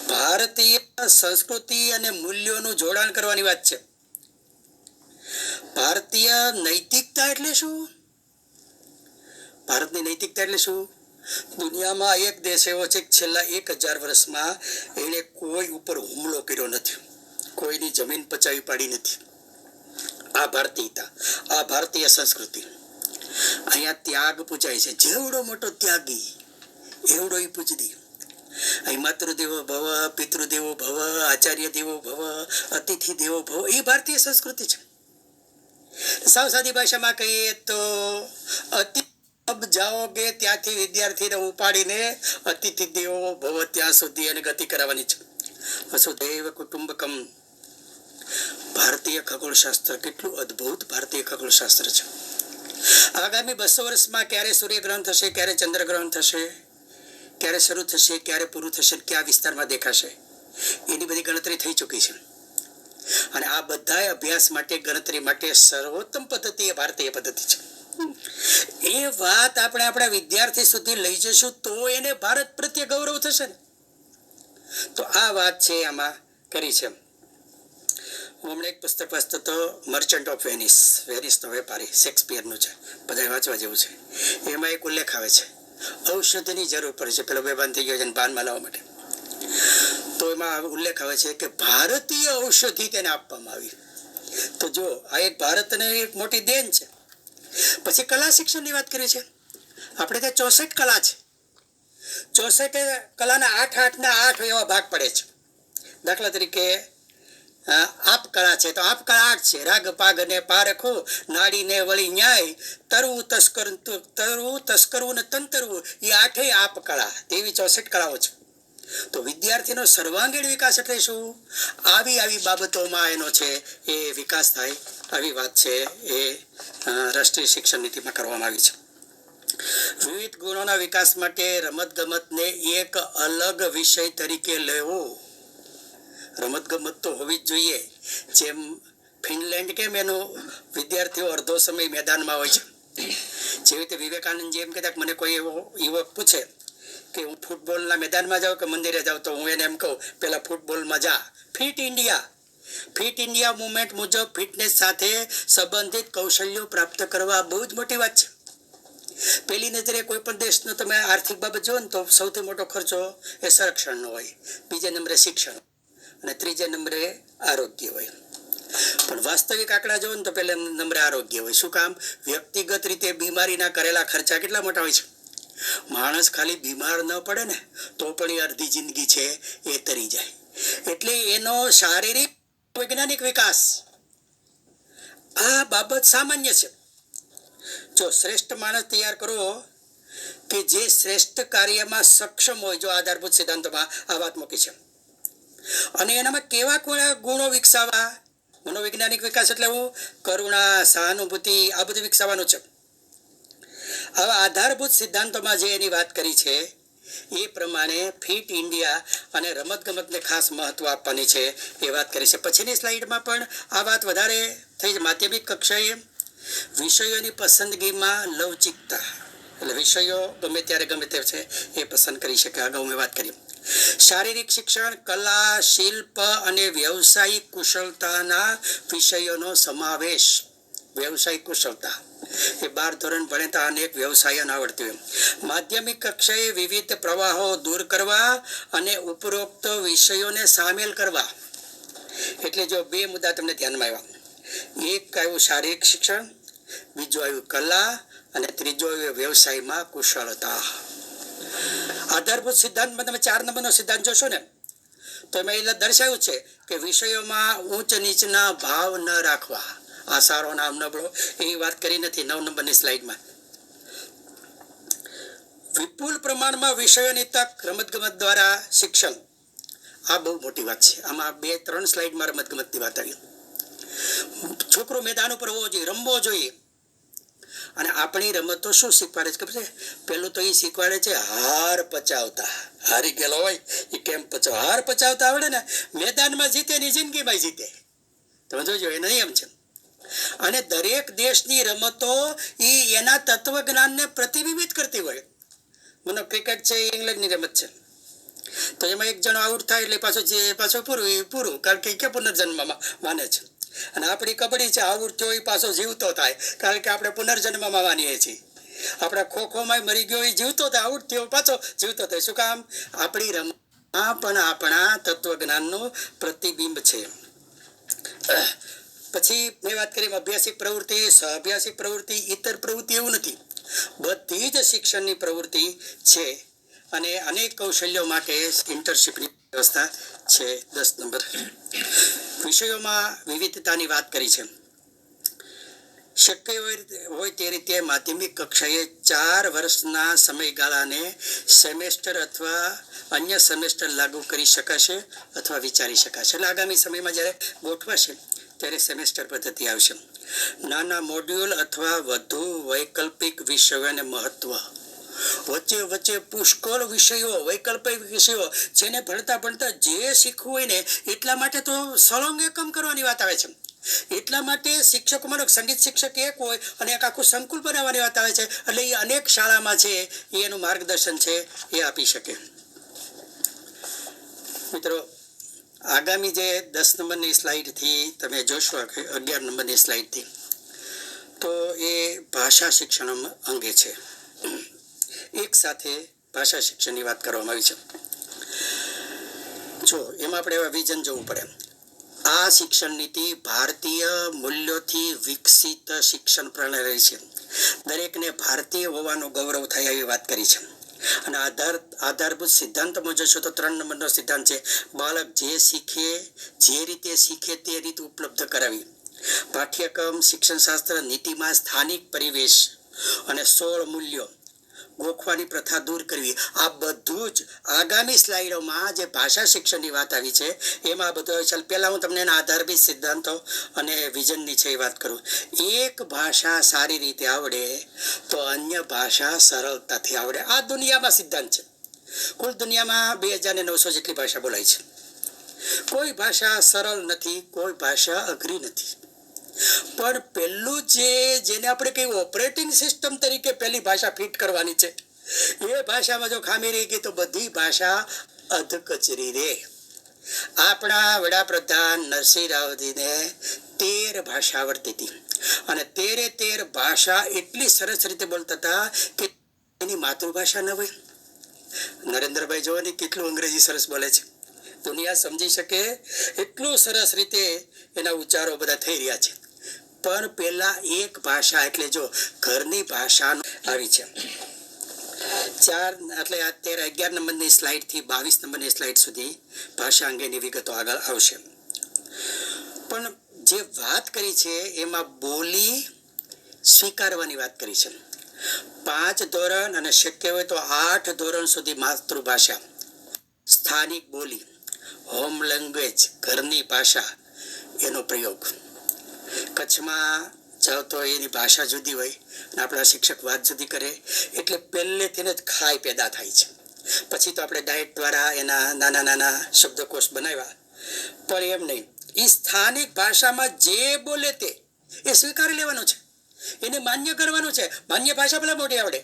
ભારતીય સંસ્કૃતિ અને મૂલ્યોનું જોડાણ કરવાની વાત છે. ભારતીય નૈતિકતા એટલે શું? ભારતની નૈતિકતા એટલે શું? દુનિયામાં એક દેશ એવો છે કે છેલ્લા 1000 વર્ષમાં એને કોઈ ઉપર હુમલો કર્યો નથી, કોઈની જમીન પચાવી પાડી નથી. આ ભારતીયતા, આ ભારતીય સંસ્કૃતિ. અહીંયા ત્યાગ પૂજાય છે. જેવડો મોટો ત્યાગી એવડો એ પૂજદી. અહીં માતૃદેવો ભવ, પિતૃદેવો ભવ, આચાર્ય દેવો ભવ, અતિથિ દેવો ભવ, એ ભારતીય સંસ્કૃતિ છે. સાવ સાદી ભાષામાં કહીએ તો અબ જાઓગે ત્યાંથી વિદ્યાર્થીને ઉપાડીને અતિથિ દેવો ભવ ત્યાં સુધી એને ગતિ કરાવવાની છે. વસુધૈવ કુટુંબકમ. ભારતીય ખગોળશાસ્ત્ર કેટલું અદ્ભુત ભારતીય ખગોળશાસ્ત્ર છે. આગામી 200 વર્ષમાં ક્યારે સૂર્યગ્રહણ થશે, ક્યારે ચંદ્રગ્રહણ થશે, ક્યારે શરૂ થશે, ક્યારે પૂરું થશે, કયા વિસ્તારમાં દેખાશે, એની બધી ગણતરી થઈ ચૂકી છે. અને આ બધા અભ્યાસ માટે, ગણતરી માટે સર્વોત્તમ પદ્ધતિ એ ભારતીય પદ્ધતિ છે. એ વાત આપણે આપણા વિદ્યાર્થી સુધી લઈ જશું તો એને ભારત પ્રત્યે ગૌરવ થશે ને. તો આ વાત છે આમાં કરી છે. હું હમણાં એક પુસ્તક વાંચતો હતો, મર્ચન્ટ ઓફ વેનિસ, વેનિસનો વેપારી, શેક્સપિયરનું છે, બધા વાંચવા જેવું છે. એમાં એક ઉલ્લેખ આવે છે, ઔષધિની જરૂર પડે છે. પેલો બેભાન થઈ ગયો છે ભાનમાં લાવવા માટે. તો એમાં ઉલ્લેખ આવે છે કે ભારતીય ઔષધિ તેને આપવામાં આવી. તો જો આ એક ભારતને એક મોટી દેન છે. પછી કલા શિક્ષણની વાત કરી છે. આપણે ત્યાં 64 કલા છે. 64 કલાના 8 એવા ભાગ પડે છે. દાખલા તરીકે આપ કળા છે તો આપ કળા 8 છે. રાગ પાગ ને પારખો, નાડીને વળી ન્યાય, તરવું તસ્કરવું ને તંતરવું, એ 8 આપ કળા. તેવી 64 કળાઓ છે. તો વિદ્યાર્થીનો સર્વાંગીણ વિકાસ એટલે શું? આવી બાબતોમાં એનો છે એ વિકાસ થાય. આવી વાત છે એ રાષ્ટ્રીય શિક્ષણ નીતિમાં કરવામાં આવી છે. વિવિધ ગુણોના વિકાસ માટે રમતગમતને એક અલગ વિષય તરીકે લેવો. રમતગમત તો હોવી જ જોઈએ. જેમ ફિનલેન્ડ કેમ એનો વિદ્યાર્થીઓ અડધો સમય મેદાનમાં હોય છે, જેવી રીતે વિવેકાનંદ જેમ કહેતા, મને કોઈ એવો યુવક પૂછે કે હું ફૂટબોલના મેદાનમાં જાઉં કે મંદિરે જાઉં, તો હું એને એમ કહું પહેલાં ફૂટબોલમાં જા. ફિટ ઇન્ડિયા મુવમેન્ટ મુજબ ફિટનેસ સાથે સંબંધિત કૌશલ્યો પ્રાપ્ત કરવા બહુ જ મોટી વાત છે. પહેલી નજરે કોઈ પણ દેશનો તમે આર્થિક બાબત જુઓ ને તો સૌથી મોટો ખર્ચો એ સંરક્ષણનો હોય, બીજા નંબરે શિક્ષણ અને ત્રીજા નંબરે આરોગ્ય હોય. પણ વાસ્તવિક આંકડા જુઓ ને તો પહેલા નંબરે આરોગ્ય હોય. શું કામ? વ્યક્તિગત રીતે બીમારીના કરેલા ખર્ચા કેટલા મોટા હોય છે. માણસ ખાલી બીમાર ન પડે ને તો પણ એ અડધી જિંદગી છે એ તરી જાય. એટલે એનો શારીરિક વૈજ્ઞાનિક વિકાસ, આ બાબત સામાન્ય છે. જો શ્રેષ્ઠ માણસ તૈયાર કરો કે જે શ્રેષ્ઠ કાર્યમાં સક્ષમ હોય, જો આધારભૂત સિદ્ધાંતોમાં આ વાત મૂકી છે. અને એનામાં કેવા ગુણો વિકસાવવા? મનોવૈજ્ઞાનિક વિકાસ એટલે હું કરુણા, સહાનુભૂતિ, આ બધું વિકસાવવાનું છે. આવા આધારભૂત સિદ્ધાંતોમાં જે એની વાત કરી છે એ પ્રમાણે ફિટ ઇન્ડિયા અને રમતગમતને ખાસ મહત્વ આપવાની છે એ વાત કરી છે. પછીની સ્લાઇડમાં પણ આ વાત વધારે થઈ છે. માધ્યમિક કક્ષાએ વિષયોની પસંદગીમાં લવચિકતા, એટલે વિષયો ગમે ત્યારે ગમે તે છે એ પસંદ કરી શકે. અગાઉ મેં વાત કરી. શારીરિક શિક્ષણ, કલા, શિલ્પ અને વ્યવસાયિક કુશળતાના વિષયોનો સમાવેશ. વ્યવસાયિક કુશળતા એ 12 ધોરણ ભણેતા અનેક વ્યવસાય આવડતી હોય. માધ્યમિક કક્ષાએ વિવિધ પ્રવાહો દૂર કરવા અને ઉપરોક્ત વિષયોને સામેલ કરવા. એટલે જો 2 મુદ્દા તમને ધ્યાનમાં આવ્યા. એક આવ્યું શારીરિક શિક્ષણ, બીજું આવ્યું કલા, અને ત્રીજો આવ્યું વ્યવસાયમાં કુશળતા. આધારભૂત સિદ્ધાંતમાં તમે 4 નંબરનો સિદ્ધાંત જોશો ને તો એમાં એટલે દર્શાવ્યું છે કે વિષયોમાં ઊંચ નીચના ભાવ ન રાખવા. આ સારો નામ નબળો એવી વાત કરી નથી 9 નંબરની સ્લાઇડમાં. વિપુલ પ્રમાણમાં વિષયોની તક રમતગમત દ્વારા શિક્ષણ, આ બહુ મોટી વાત છે. આમાં 2-3 સ્લાઇડમાં રમતગમતની વાત આવી. છોકરો મેદાન ઉપર હોવો જોઈએ, રમવો જોઈએ. અને આપણી રમતો શું શીખવાડે છે ખબર છે? પેલું તો એ શીખવાડે છે હાર પચાવતા. હારી ગયેલો હોય એ કેમ પચાવ, હાર પચાવતા આવડે ને મેદાનમાં જીતે ને જિંદગીમાં જીતે. તમે જોજો એનો નિયમ છે. અને દરેક દેશની રમતો એ એના તત્વજ્ઞાનને પ્રતિબિંબિત કરતી હોય. મને ક્રિકેટ છે એ ઇંગ્લેન્ડની રમત છે, તો એમાં એક જણો આઉટ થાય એટલે પાછું પૂરું, કારણ કે પુનર્જન્મમાં માને છે. અને આપણી કબડ્ડી છે, આઉટ થયો એ પાછો જીવતો થાય, કારણ કે આપણે પુનર્જન્મમાં માનીએ છીએ. આપણા ખોખોમાં મરી ગયો એ જીવતો થાય, આઉટ થયો પાછો જીવતો થાય. શું કામ? આપણી રમતમાં પણ આપણા તત્વજ્ઞાનનું પ્રતિબિંબ છે. પછી મેં વાત કરી અભ્યાસિક પ્રવૃત્તિ, સહઅભ્યાસિક પ્રવૃત્તિ, ઇતર પ્રવૃત્તિ, એવું નથી. બધી જ શિક્ષણની પ્રવૃત્તિ છે અને અનેક કૌશલ્યો માટે ઇન્ટર્નશીપની વ્યવસ્થા છે. 10 નંબર વિષયોમાં વિવિધતાની વાત કરી છે. શક્ય હોય તે રીતે માધ્યમિક કક્ષાએ 4 વર્ષના સમયગાળાને સેમેસ્ટર અથવા અન્ય સેમેસ્ટર લાગુ કરી શકાશે અથવા વિચારી શકાશે. એટલે આગામી સમયમાં જ્યારે ગોઠવાશે ત્યારે સેમેસ્ટર પદ્ધતિ આવશે. નાના મોડ્યુલ અથવા વધુ વૈકલ્પિક વિષયોને મહત્વ. વચ્ચે વચ્ચે પુષ્કળ વિષયો, વૈકલ્પિક વિષયો, જેને ભણતા જે શીખવું હોય ને એટલા માટે તો સળંગ એકમ કરવાની વાત આવે છે. એટલા માટે શિક્ષકોમાં સંગીત શિક્ષક એક હોય અને એક આખું સંકુલ બનાવવાની વાત આવે છે. એટલે એ અનેક શાળામાં છે એનું માર્ગદર્શન છે એ આપી શકે. મિત્રો, આગામી જે 10 નંબરની સ્લાઇડથી તમે જોશો, 11 નંબરની સ્લાઇડથી, તો એ ભાષા શિક્ષણ અંગે છે. એક સાથે ભાષા શિક્ષણની વાત કરવામાં આવી છે. જો એમાં આપણે એવા વિઝન જોવું પડે. આ શિક્ષણ નીતિ ભારતીય મૂલ્યોથી વિકસિત શિક્ષણ પ્રણાલી છે. દરેકને ભારતીય હોવાનું ગૌરવ થાય એવી વાત કરી છે. અને આધારભૂત સિદ્ધાંતમાં જોશો તો 3 નંબરનો સિદ્ધાંત છે, બાળક જે શીખે, જે રીતે શીખે તે રીત ઉપલબ્ધ કરાવી. પાઠ્યક્રમ શિક્ષણશાસ્ત્ર નીતિમાં સ્થાનિક પરિવેશ અને 16 મૂલ્યો ગોખવાની પ્રથા દૂર કરવી. આ બધું જ આગામી સ્લાઇડોમાં જે ભાષા શિક્ષણની વાત આવી છે એમાં બધું. ચાલ પહેલા હું તમને એના આધારભૂત સિદ્ધાંતો અને વિઝનની છે એ વાત કરું. એક ભાષા સારી રીતે આવડે તો અન્ય ભાષા સરળતાથી આવડે. આ દુનિયામાં સિદ્ધાંત છે. કુલ દુનિયામાં 2900 જેટલી ભાષા બોલાય છે. કોઈ ભાષા સરળ નથી, કોઈ ભાષા અઘરી નથી. પણ પહેલું જેને આપણે કઈ ઓપરેટિંગ સિસ્ટમ તરીકે પહેલી ભાષા ફિટ કરવાની છે, એ ભાષામાં જો ખામી રહી ગઈ તો બધી ભાષા અધકચરી રહે. આપણા વડાપ્રધાન નરસિંહ રાવજીને 13 ભાષા આવડતી હતી અને 13 ભાષા એટલી સરસ રીતે બોલતા હતા કે એની માતૃભાષા ન હોય. નરેન્દ્રભાઈ જોવાની કેટલું અંગ્રેજી સરસ બોલે છે. દુનિયા સમજી શકે એટલું સરસ રીતે એના ઉચ્ચારો બધા થઈ રહ્યા છે. પણ પેલા એક ભાષા એટલે જો ઘરની ભાષા આવી છે. 11 નંબરની સ્લાઇડ થી 22 નંબરની સ્લાઇડ સુધી ભાષા અંગેની વિગતો આગળ આવશે. પણ જે વાત કરી છે એમાં બોલી સ્વીકારવાની વાત કરી છે. 5 ધોરણ અને શક્ય હોય તો 8 ધોરણ સુધી માતૃભાષા, સ્થાનિક બોલી, હોમ લેંગ્વેજ, ઘરની ભાષા એનો પ્રયોગ. કચ્છમાં જાઓ તો એની ભાષા જુદી હોય અને આપણા શિક્ષક વાત જુદી કરે એટલે પહેલેથી જ ખાઈ પેદા થાય છે. પછી તો આપણે ડાયટ દ્વારા એના નાના શબ્દકોશ બનાવ્યા. પણ એમ નહીં, એ સ્થાનિક ભાષામાં જે બોલે તે એ સ્વીકારી લેવાનું છે, એને માન્ય કરવાનું છે. માન્ય ભાષા ભલે મોટી આવડે.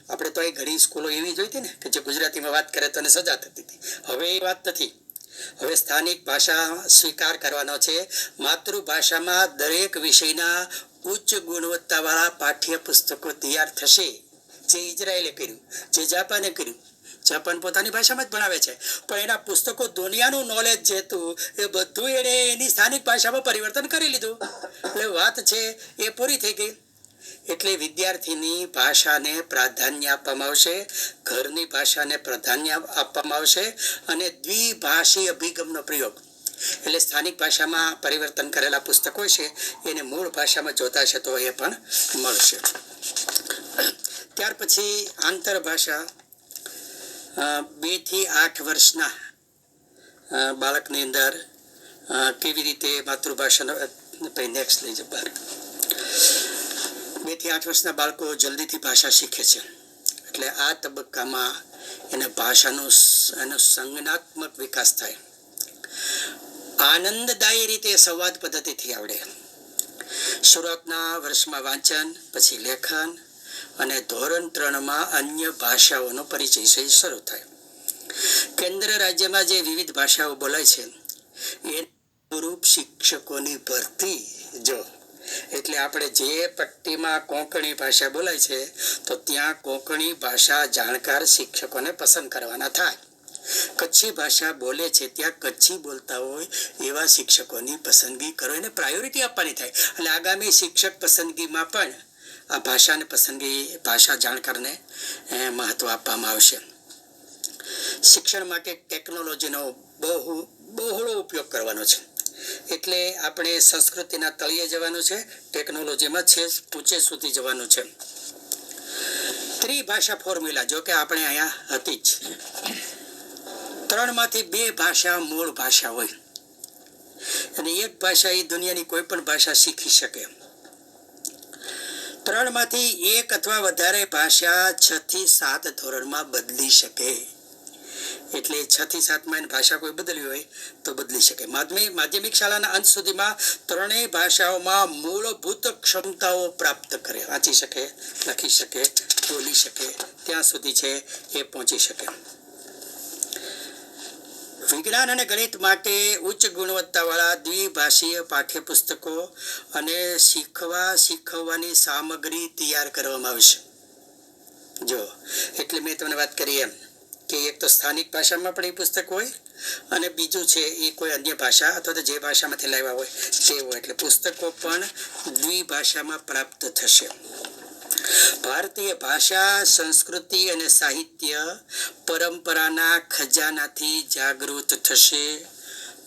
આપણે તો એ ઘણી સ્કૂલો એવી જોઈ હતી ને કે જે ગુજરાતીમાં વાત કરે તો એને સજા થતી હતી. હવે એ વાત નથી. હવે સ્થાનિક ભાષા સ્વીકાર કરવાનો છે. માતૃભાષામાં દરેક વિષયના ઉચ્ચ ગુણવત્તાવાળા પાઠ્યપુસ્તકો તૈયાર થશે. જે ઇઝરાયેલે કર્યું, જે જાપાને કર્યું. જાપાન પોતાની ભાષામાં જ ભણાવે છે, પણ એના પુસ્તકો દુનિયાનું નોલેજ જે હતું એ બધું એણે એની સ્થાનિક ભાષામાં પરિવર્તન કરી લીધું. એટલે વાત છે એ પૂરી થઈ ગઈ. એટલે વિદ્યાર્થીની ભાષાને પ્રાધાન્ય આપવામાં આવશે, ઘરની ભાષાને પ્રાધાન્ય આપવામાં આવશે અને દ્વિભાષી અભિગમનો પ્રયોગ. એટલે સ્થાનિક ભાષામાં પરિવર્તન કરેલા પુસ્તકો છે એને મૂળ ભાષામાં જોતા છે તો એ પણ મળશે. ત્યાર પછી આંતરભાષા 2 થી 8 વર્ષના બાળકની અંદર કેવી રીતે માતૃભાષાનો નેક્સ્ટ લઈ જાય બહાર. 2 થી 8 વર્ષના બાળકો જલ્દીથી ભાષા શીખે છે. એટલે આ તબક્કામાં એને ભાષાનો સંજ્ઞાત્મક વિકાસ થાય. આનંદદાયી રીતે સંવાદ પદ્ધતિથી આવડે. શરૂઆતના વર્ષમાં વાંચન, પછી લેખન અને ધોરણ 3માં અન્ય ભાષાઓનો પરિચય શરૂ થાય. કેન્દ્ર રાજ્યમાં જે વિવિધ ભાષાઓ બોલાય છે એ અનુરૂપ શિક્ષકોની ભરતી. જો એટલે આપણે જે પટ્ટીમાં કોંકણી ભાષા બોલાય છે તો ત્યાં કોંકણી ભાષા જાણકાર શિક્ષકોને પસંદ કરવાના થાય. કચ્છી ભાષા બોલે છે ત્યાં કચ્છી બોલતા હોય એવા શિક્ષકોની પસંદગી કરો, એને પ્રાયોરિટી આપવાની થાય. એટલે આગામી શિક્ષક પસંદગીમાં પણ આ ભાષાને પસંદગી ભાષા જાણકારને મહત્ત્વ આપવામાં આવશે. શિક્ષણ માટે ટેકનોલોજીનો બહોળો ઉપયોગ કરવાનો છે. એટલે આપણે સંસ્કૃતિના તળિયે જવાનું છે, ટેકનોલોજીમાં છે ઊંચે સુધી જવાનું છે. ત્રિભાષા ફોર્મ્યુલા, જો કે આપણે અહીંયા હતી જ, 3માંથી 2 ભાષા મૂળ ભાષા હોય અને 1 ભાષા એ દુનિયાની કોઈ પણ ભાષા શીખી શકે. 3માંથી 1 અથવા વધારે ભાષા 6 થી 7 ધોરણમાં બદલી શકે. એટલે 6 થી 7માં ભાષા કોઈ બદલી હોય તો બદલી શકે. માધ્યમિક શાળાના અંત સુધીમાં 3 ભાષાઓમાં મૂળભૂત ક્ષમતાઓ પ્રાપ્ત કરે, વાંચી શકે, લખી શકે, બોલી શકે, ત્યાં સુધી છે એ પહોંચી શકે. વિજ્ઞાન અને ગણિત માટે ઉચ્ચ ગુણવત્તાવાળા દ્વિભાષીય પાઠ્યપુસ્તકો અને શીખવવાની સામગ્રી તૈયાર કરવામાં આવશે. જો એટલે મેં તમને વાત કરી એમ કે એક તો સ્થાનિક ભાષામાં પણ એ પુસ્તક હોય અને બીજું છે એ કોઈ અન્ય ભાષા અથવા તો જે ભાષામાંથી લાવ્યા હોય તે હોય. એટલે પુસ્તકો પણ દ્વિભાષામાં પ્રાપ્ત થશે. ભારતીય ભાષા, સંસ્કૃતિ અને સાહિત્ય પરંપરાના ખજાનાથી જાગૃત થશે.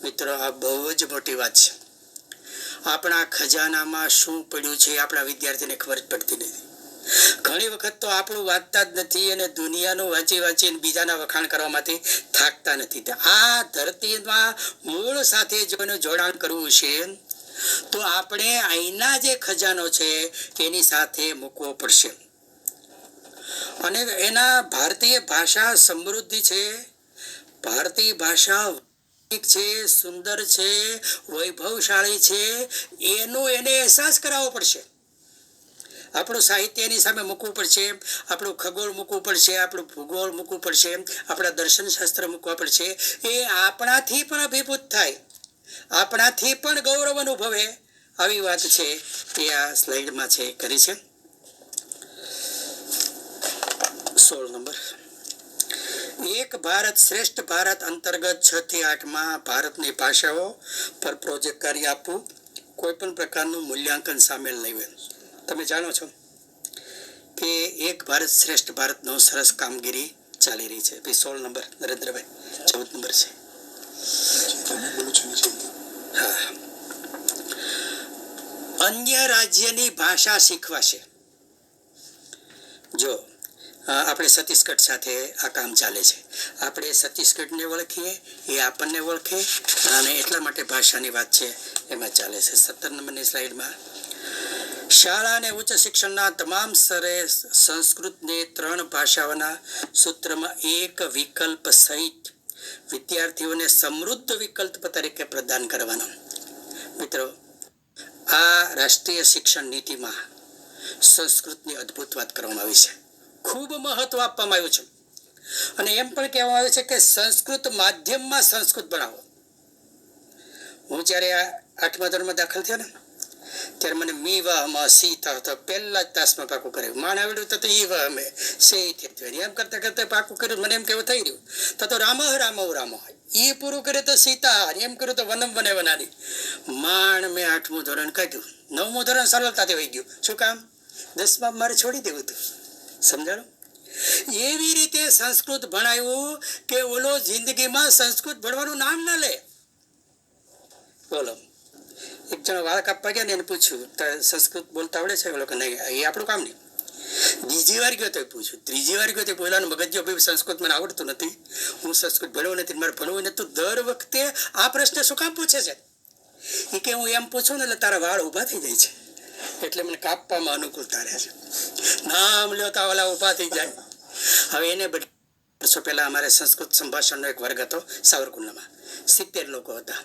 મિત્રો, આ બહુ જ મોટી વાત છે. આપણા ખજાનામાં શું પડ્યું છે આપણા વિદ્યાર્થીને ખબર જ પડતી નથી. ઘણી વખત તો આપણું વાંચતા જ નથી અને દુનિયાનું વાંચીને બીજાના વખાણ કરવામાંથી થાકતા નથી. આ ધરતીમાં મૂળ સાથે જો એનું જોડાણ કરવું છે તો આપણે અહીંના જે ખજાનો છે એની સાથે મૂકવો પડશે. અને એના ભારતીય ભાષા સમૃદ્ધિ છે, ભારતીય ભાષા છે, સુંદર છે, વૈભવશાળી છે, એને અહેસાસ કરાવવો પડશે. આપણું સાહિત્ય એની સામે મૂકવું પડશે, આપણું ખગોળ મૂકવું પડશે, આપણું ભૂગોળ મૂકવું પડશે, આપણા દર્શનશાસ્ત્ર મૂકવા પડશે. એ આપણાથી પણ અભિભૂત થાય, આપણાથી પણ ગૌરવ અનુભવે. આવી વાત છે એ આ સ્લાઇડમાં છે કરી છે. 16 નંબર. એક ભારત શ્રેષ્ઠ ભારત અંતર્ગત 6 થી 8માં ભારતની ભાષાઓ પર પ્રોજેક્ટ કાર્ય આપવું. કોઈ પણ પ્રકારનું મૂલ્યાંકન સામેલ નહીં હોય. તમે જાણો છો કે એક ભારત શ્રેષ્ઠ ભારતનો સરસ કામગીરી ચાલી રહી છે. 16 નંબર નરેન્દ્રભાઈ, 14 નંબર છે. હા, અન્ય રાજ્યની ભાષા શીખવાશે. જો આપણે છત્તીસગઢ સાથે આ કામ ચાલે છે. આપણે છત્તીસગઢને ઓળખીએ, એ આપણને ઓળખે, અને એટલા માટે ભાષાની વાત છે એમાં ચાલે છે. 17 નંબરની સ્લાઇડમાં શાળા અને ઉચ્ચ શિક્ષણના તમામ સ્તરે સંસ્કૃતને 3 ભાષાઓના સૂત્રમાં એક વિકલ્પ સહિત વિદ્યાર્થીઓને સમૃદ્ધ વિકલ્પ તરીકે પ્રદાન કરવાનો. મિત્રો, આ રાષ્ટ્રીય શિક્ષણ નીતિમાં સંસ્કૃતની અદ્ભુત વાત કરવામાં આવી છે. ખૂબ મહત્વ આપવામાં આવ્યું છે અને એમ પણ કહેવામાં આવે છે કે સંસ્કૃત માધ્યમમાં સંસ્કૃત ભણાવો. હું જ્યારે 8મા ધોરણમાં દાખલ થયો ને ત્યારે મને મી વાહમાં સીતા હતો, પહેલા જ તાસમાં પાકું કર્યું. માણ આવડ્યું તો ઈ વાહમે સે એમ કરતા કરતા પાકું કર્યું. મને એમ કેવું થઈ રહ્યું તો રામ રામ રામ, એ પૂરું કરે તો સીતા, એમ કર્યું તો વનમ વને વનાની. માણ મેં 8મું ધોરણ કાઢ્યું, 9મું ધોરણ સરળતાથી વહી ગયું. શું કામ? 10માં મારે છોડી દેવું હતું. સમજાણો? એવી રીતે સંસ્કૃત ભણાવ્યું કે ઓલો જિંદગીમાં સંસ્કૃત ભણવાનું નામ ના લે. બોલો, એક જણ વાળ કાપવા ગયા ને એને પૂછ્યું સંસ્કૃત બોલતા આવડે છે? બોલો કે નહીં, એ આપણું કામ નહીં. બીજી વાર ગયો તો પૂછ્યું, ત્રીજી વાર ગયો તો બોલાનું મગજ ભાઈ સંસ્કૃત મને આવડતું નથી, હું સંસ્કૃત ભણ્યો નથી, મારે ભણવું નથી. તું દર વખતે આ પ્રશ્ન શું કામ પૂછે છે? એ કે હું એમ પૂછું ને એટલે તારા વાળ ઊભા થઈ જાય છે, એટલે મને કાપવામાં અનુકૂળતા રહે છે. નામ લ્યો તો ઓલા ઊભા થઈ જાય. હવે એને વર્ષો પહેલા અમારે સંસ્કૃત સંભાષણનો એક વર્ગ હતો સાવરકુંડલામાં. 70 લોકો હતા,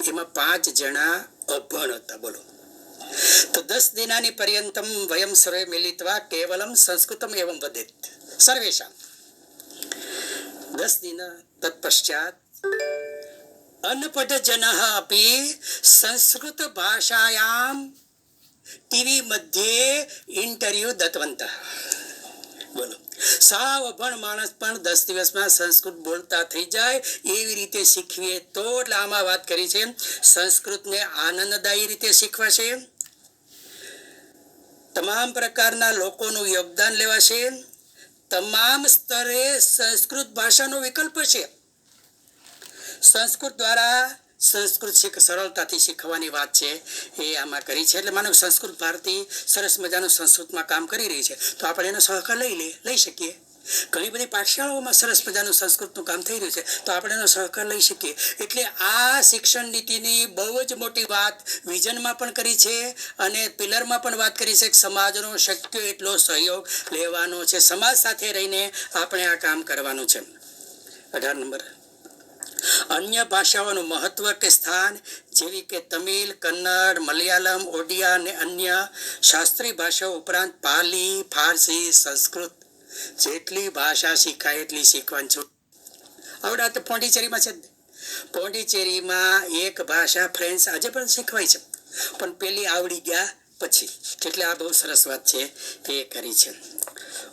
એમાં 5 જણા અભણ હતા. બોલો, તો 10 દિનાની પર્યંતમ વયમ સર્વે મિલિત્વા કેવલમ સંસ્કૃતમ એવમ વદેત સર્વેષામ. 10 દિન તત્પશ્ચાત અનપઢ જનઃ અપી સંસ્કૃત ભાષાયામ ટીવી મધ્યે ઇન્ટરવ્યુ દત્તવંતઃ. બોલો, સાવ અભણ માણસ પણ 10 દિવસમાં સંસ્કૃત બોલતા થઈ જાય એવી રીતે શીખવીએ તો. એટલે આમાં વાત કરી છે સંસ્કૃતને આનંદદાયી રીતે શીખવાશે, તમામ પ્રકારના લોકોનું યોગદાન લેવાશે. તમામ સ્તરે સંસ્કૃત ભાષાનો વિકલ્પ છે. સંસ્કૃત દ્વારા સંસ્કૃત સરળતાથી શીખવાની વાત છે એ આમાં કરી છે. એટલે માનો સંસ્કૃત ભારતી સરસ મજાનું સંસ્કૃતમાં કામ કરી રહી છે, તો આપણે એનો સહકાર લઈ શકીએ. ઘણી બધી પાઠશાળાઓમાં સરસ મજાનું સંસ્કૃતનું કામ થઈ રહ્યું છે, તો આપણે એનો સહકાર લઈ શકીએ. એટલે આ શિક્ષણ નીતિની બહુ જ મોટી વાત વિઝનમાં પણ કરી છે અને પિલરમાં પણ વાત કરી છે કે સમાજનો શક્ય એટલો સહયોગ લેવાનો છે. સમાજ સાથે રહીને આપણે આ કામ કરવાનું છે. 18 નંબર, અન્ય ભાષાઓનું મહત્વ કે સ્થાન જેવી કે તમિલ, કન્નડ, મલયાલમ, ઓડિયા અને અન્ય શાસ્ત્રીય ભાષાઓ ઉપરાંત પાલી, ફારસી, સંસ્કૃત જેટલી ભાષા શીખાય એટલી શીખવાની છે. આવડા તો પોંડિચેરીમાં છે. પોંડિચેરીમાં એક ભાષા ફ્રેન્ચ આજે પણ શીખવાય છે, પણ પેલી આવડી ગયા પછી. એટલે આ બહુ સરસ વાત છે એ કરી છે.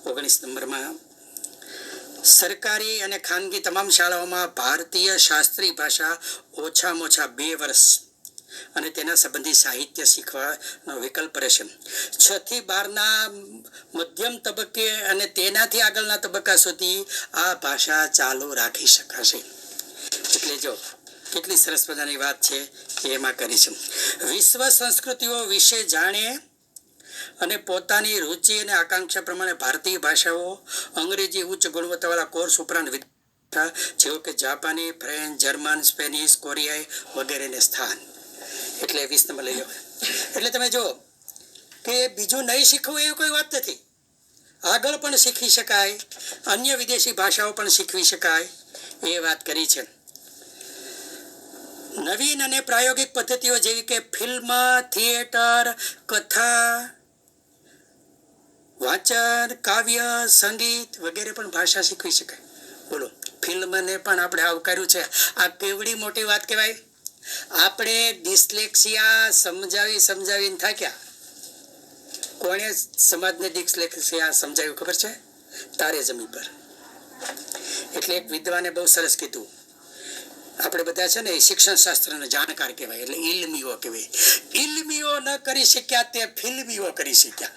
19 નંબરમાં, સરકારી અને ખાનગી તમામ શાળાઓમાં ભારતીય શાસ્ત્રીય ભાષા ઓછામાં ઓછા 2 વર્ષ અને તેના સંબંધી સાહિત્ય શીખવાનો વિકલ્પ રહેશે. 6 થી 12ના મધ્યમ તબક્કે અને તેનાથી આગળના તબક્કા સુધી આ ભાષા ચાલુ રાખી શકાશે. એટલે જો કેટલી સરસ મજાની વાત છે એમાં કરી છે. વિશ્વ સંસ્કૃતિઓ વિશે જાણે અને પોતાની રુચિ અને આકાંક્ષા પ્રમાણે ભારતીય ભાષાઓ, અંગ્રેજી ઉચ્ચ ગુણવત્તાવાળા કોર્સ ઉપરાંત જેવો કે જાપાની, ફ્રેન્ચ, જર્મન, સ્પેનિશ, કોરિયાઈ વગેરેને સ્થાન. એટલે 20 નંબર લઈ લો. એટલે તમે જો કે બીજું નહીં શીખવું એવી કોઈ વાત નથી. આગળ પણ શીખી શકાય, અન્ય વિદેશી ભાષાઓ પણ શીખવી શકાય એ વાત કરી છે. નવીન અને પ્રાયોગિક પદ્ધતિઓ જેવી કે ફિલ્મ, થિયેટર, કથા, વાંચન, કાવ્ય, સંગીત વગેરે પણ ભાષા શીખવી શકાય. બોલો, ફિલ્મને પણ આપણે આવકાર્યું છે. આ કેવડી મોટી વાત કહેવાય. આપણે ડિસ્લેક્સિયા સમજાવીને થાક્યા. કોણે સમાજને ડિસ્લેક્સિયા સમજાવ્યું ખબર છે? તારે જમીન પર. એટલે એક વિદ્વાને બહુ સરસ કીધું, આપણે બધા છે ને શિક્ષણ શાસ્ત્રના જાણકાર કહેવાય, એટલે ઇલ્મીઓ કહેવાય. ઇલ્મીઓ ન કરી શક્યા તે ફિલ્મીઓ કરી શક્યા.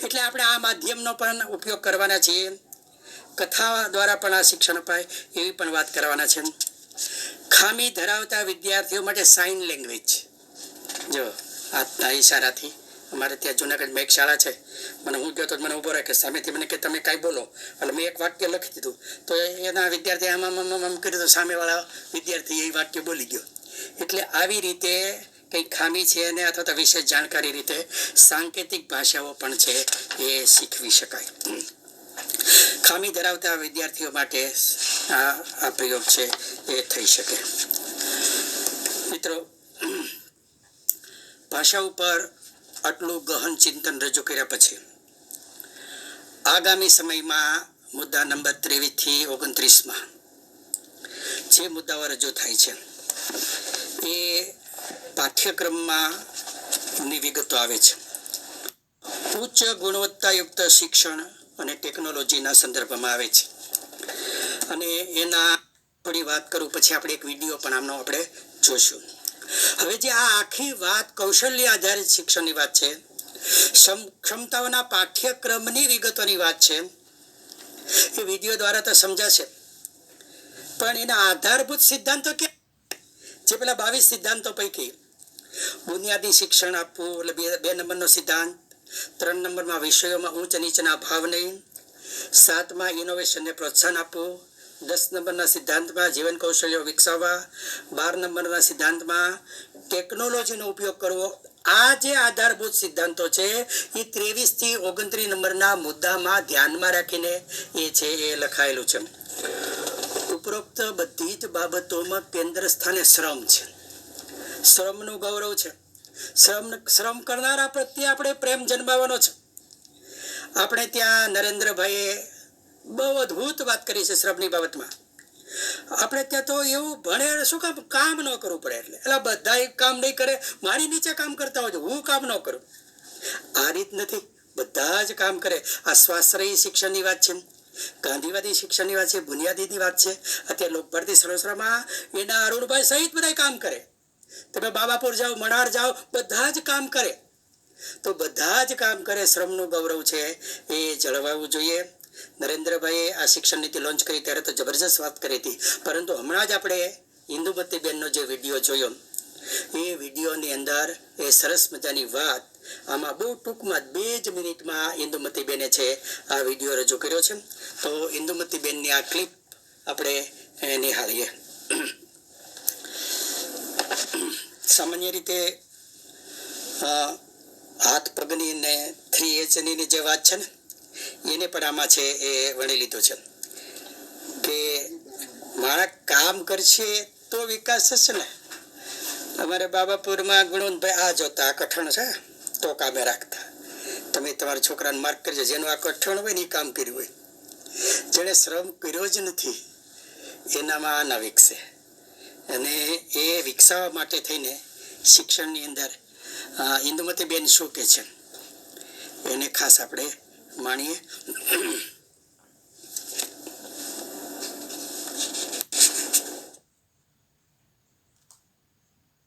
એટલે આપણે આ માધ્યમનો પણ ઉપયોગ કરવાના છીએ. કથા દ્વારા પણ આ શિક્ષણ અપાય એવી પણ વાત કરવાના છે. ખામી ધરાવતા વિદ્યાર્થીઓ માટે સાઇન લેંગ્વેજ. જો આ ઈશારાથી અમારે ત્યાં જુનાગઢમાં એક શાળા છે. હું ગયો તો મને ઊભો રાખે, સામેથી મને કે તમે કાંઈ બોલો. એટલે મેં એક વાક્ય લખી દીધું, તો એના વિદ્યાર્થી આમ કર્યું, તો સામેવાળા વિદ્યાર્થી એ વાક્ય બોલી ગયો. એટલે આવી રીતે કંઈક ખામી છે અને અથવા તો વિશેષ જાણકારી રીતે સાંકેતિક ભાષાઓ પણ છે એ શીખવી શકાય. ખામી ધરાવતા વિદ્યાર્થીઓ માટે આ પ્રયોગ છે એ થઈ શકે. મિત્રો, ભાષા ઉપર આટલું ગહન ચિંતન રજૂ કર્યા પછી આગામી સમયમાં મુદ્દા નંબર 23 થી 29માં જે મુદ્દાઓ રજૂ થાય છે એ પાઠ્યક્રમમાં ની વિગતો આવે છે. ઉચ્ચ ગુણવત્તાયુક્ત શિક્ષણ અને ટેકનોલોજીના સંદર્ભમાં આવે છે. અને એના થોડી વાત કરું પછી આપણે એક વિડીયો પણ આમનો આપણે જોશું. હવે જે આ આખી વાત કૌશલ્ય આધારિત શિક્ષણની વાત છે, ક્ષમતાઓના પાઠ્યક્રમની વિગતોની વાત છે, એ વિડીયો દ્વારા તો સમજાશે, પણ એના આધારભૂત સિદ્ધાંતો કે જે પેલા 22 સિદ્ધાંતો પૈકી બુનિયાદી શિક્ષણ આપવું એટલે 2 નંબરનો સિદ્ધાંત, 3 નંબરમાં વિષયોમાં ઊંચ નીચના ભાવ નહીં, 7માં ઇનોવેશનને પ્રોત્સાહન આપવું, 10 નંબરના સિદ્ધાંતમાં જીવન કૌશલ્યો વિકસાવવા, 12 નંબરના સિદ્ધાંતમાં ટેકનોલોજીનો ઉપયોગ કરવો. આ જે આધારભૂત સિદ્ધાંતો છે એ 23 થી 29 નંબરના મુદ્દામાં ધ્યાનમાં રાખીને એ છે એ લખાયેલું છે. ઉપરોક્ત બધી જ બાબતોમાં કેન્દ્ર સ્થાને શ્રમ છે. શ્રમનું ગૌરવ છે. શ્રમ કરનારા પ્રત્યે આપણે પ્રેમ જન્માવાનો છે. આપણે ત્યાં નરેન્દ્રભાઈએ બહુ અદ્ભુત વાત કરી છે શ્રમની બાબતમાં. આપણે ત્યાં તો એવું ભણે શું કામ ન કરવું પડે, એટલે બધા કામ નહીં કરે, મારી નીચે કામ કરતા હોય, હું કામ ન કરું. આ રીત નથી, બધા જ કામ કરે. આ સ્વાશ્રયી શિક્ષણની વાત છે, ગાંધીવાદી શિક્ષણની વાત છે, બુનિયાદીની વાત છે. અત્યારે લોકભારતી સરોસરામાં એના અરુણભાઈ સહિત બધા કામ કરે. તમે બાબાપુર જાઓ, મણાર જાઓ, બધા જ કામ કરે. તો બધા જ કામ કરે, શ્રમનું ગૌરવ છે એ જળવાવું જોઈએ. નરેન્દ્રભાઈએ આ શિક્ષણ નીતિ લોન્ચ કરી ત્યારે તો જબરજસ્ત વાત કરી હતી, પરંતુ હમણાં જ આપણે ઇન્દુમતીબેનનો જે વિડીયો જોયો, એ વિડીયોની અંદર એ સરસ મજાની વાત આમાં બહુ ટૂંકમાં 2 જ મિનિટમાં ઇન્દુમતીબેને છે આ વિડીયો રજૂ કર્યો છે. તો ઇન્દુમતીબેનની આ ક્લિપ આપણે નિહાળીએ. સામાન્ય રીતે હાથ પગની ને 3Hની જે વાત છે ને, એને પણ આમાં છે એ વણી લીધું છે કે મારા કામ કરશે તો વિકાસ થશે ને. અમારે બાબાપુરમાં ગુણવંતભાઈ આ જોતા, આ કઠણ છે તો કામે રાખતા. તમે તમારા છોકરાને માર્ક કરજો, જેનું આ કઠણ હોય ને એ કામ કર્યું હોય. જેણે શ્રમ કર્યો જ નથી એનામાં આ ના વિકસે. અને એ વિકસાવવા માટે થઈને શિક્ષણની અંદર ઇન્દુમતીબેન શું કહે છે એને ખાસ આપણે માણીએ.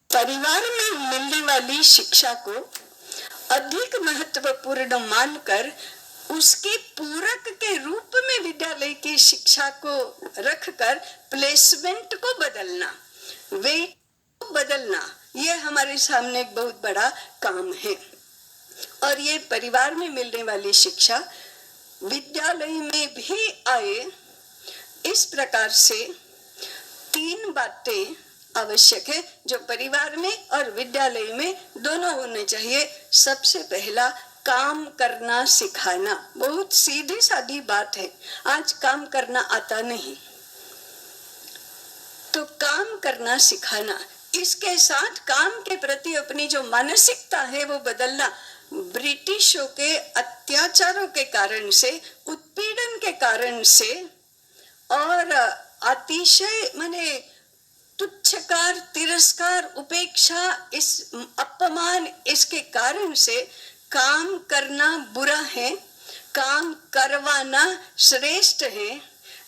परिवार में मिलने वाली शिक्षा को अधिक महत्वपूर्ण मानकर उसके पूरक के रूप में विद्यालय की शिक्षा को रखकर प्लेसमेंट को बदलना, वेट को बदलना, ये हमारे सामने एक बहुत बड़ा काम है. और ये परिवार में मिलने वाली शिक्षा विद्यालय में भी आए, इस प्रकार से 3 बातें आवश्यक है जो परिवार में और विद्यालय में दोनों होने चाहिए. सबसे पहला, काम करना सिखाना. बहुत सीधी सादी बात है. आज काम करना आता नहीं तो काम करना सिखाना. इसके साथ काम के प्रति अपनी जो मानसिकता है वो बदलना. ब्रिटिशों के अत्याचारों के कारण से, उत्पीड़न के कारण से और अतिशय माने तुच्छकार, तिरस्कार, उपेक्षा, इस अपमान, इसके कारण से काम करना बुरा है, काम करवाना श्रेष्ठ है.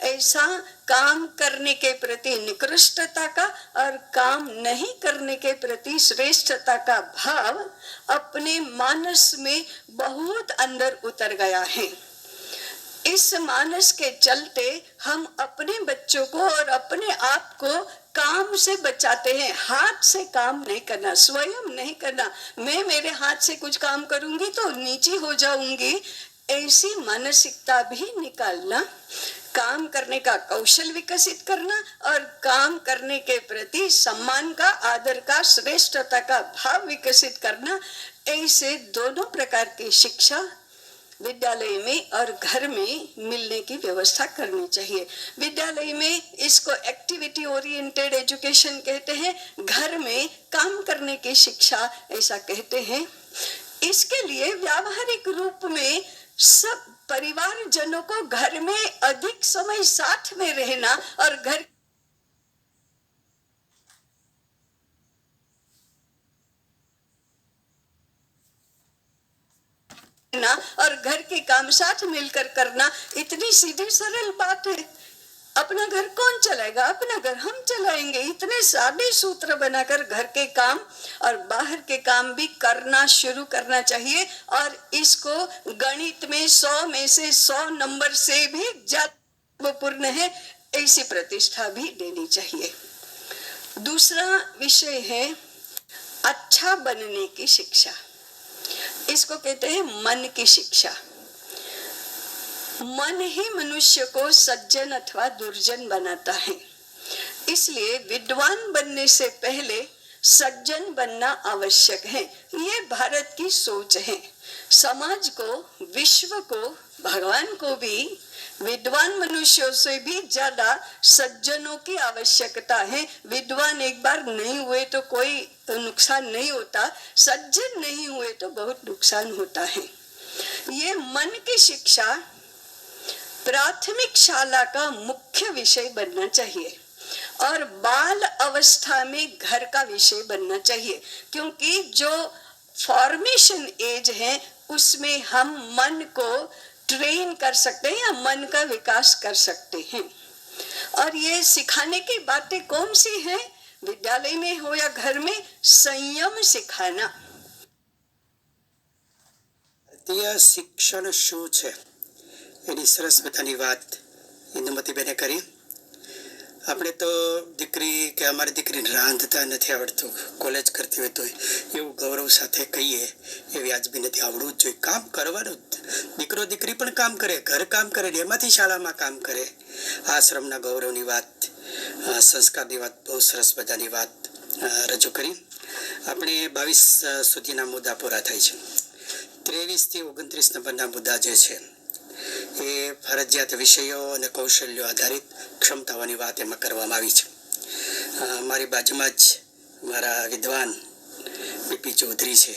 ऐसा काम करने के प्रति निकृष्टता का और काम नहीं करने के प्रति श्रेष्ठता का भाव अपने मानस में बहुत अंदर उतर गया है. इस मानस के चलते हम अपने बच्चों को और अपने आप को काम से बचाते हैं. हाथ से काम नहीं करना, स्वयं नहीं करना. मैं मेरे हाथ से कुछ काम करूंगी तो नीची हो जाऊंगी, ऐसी मानसिकता भी निकालना. काम करने का कौशल विकसित करना और काम करने के प्रति सम्मान का, आदर का, श्रेष्ठता का भाव विकसित करना. ऐसे दोनों प्रकार की शिक्षा विद्यालय में और घर में मिलने की व्यवस्था करनी चाहिए. विद्यालय में इसको एक्टिविटी ओरिएंटेड एजुकेशन कहते हैं, घर में काम करने की शिक्षा ऐसा कहते हैं. इसके लिए व्यावहारिक रूप में सब परिवारजनों को घर में अधिक समय साथ में रहना और घर और घर के काम साथ मिलकर करना इतनी सीधी सरल बात है. अपना घर कौन चलाएगा? अपना घर हम चलाएंगे. इतने सादे सूत्र बनाकर घर के काम और बाहर के काम भी करना शुरू करना चाहिए. और इसको गणित में 100 में से 100 नंबर से भी ज्यादा पूर्ण है, ऐसी प्रतिष्ठा भी देनी चाहिए. दूसरा विषय है अच्छा बनने की शिक्षा. इसको कहते हैं मन की शिक्षा. मन ही मनुष्य को सज्जन अथवा दुर्जन बनाता है. इसलिए विद्वान बनने से पहले सज्जन बनना आवश्यक है. ये भारत की सोच है. समाज को, विश्व को, भगवान को भी विद्वान मनुष्यों से भी ज्यादा सज्जनों की आवश्यकता है. विद्वान एक बार नहीं हुए तो कोई नुकसान नहीं होता, सज्जन नहीं हुए तो बहुत नुकसान होता है. ये मन की शिक्षा प्राथमिक शाला का मुख्य विषय बनना चाहिए और बाल अवस्था में घर का विषय बनना चाहिए. क्योंकि जो फॉर्मेशन एज है उसमें हम मन को ट्रेन कर सकते हैं या मन का विकास कर सकते हैं. और ये सिखाने की बातें कौन सी हैं? विद्यालय में हो या घर में, संयम सिखाना.
ભારતીય શિક્ષણ શું છે એની સરસ મજાની વાત ઇન્દુમતીબેને કરી. આપણે તો દીકરી કે અમારી દીકરીને રાંધતા નથી આવડતું, કોલેજ કરતી હોય તો એવું ગૌરવ સાથે કહીએ એ વ્યાજબી નથી. આવડવું જ જોઈએ, કામ કરવાનું. દીકરો દીકરી પણ કામ કરે, ઘર કામ કરે, એમાંથી શાળામાં કામ કરે. આશ્રમના ગૌરવની વાત, સંસ્કારની વાત, બહુ સરસ મજાની વાત રજૂ કરી. આપણે 22 સુધીના મુદ્દા પૂરા થાય છે. 23 થી 29 નંબરના મુદ્દા જે છે એ ફરજિયાત વિષયો અને કૌશલ્યો આધારિત ક્ષમતાઓની વાત એમાં કરવામાં આવી છે. મારી બાજુમાં જ મારા વિદ્વાન બીપી ચૌધરી છે,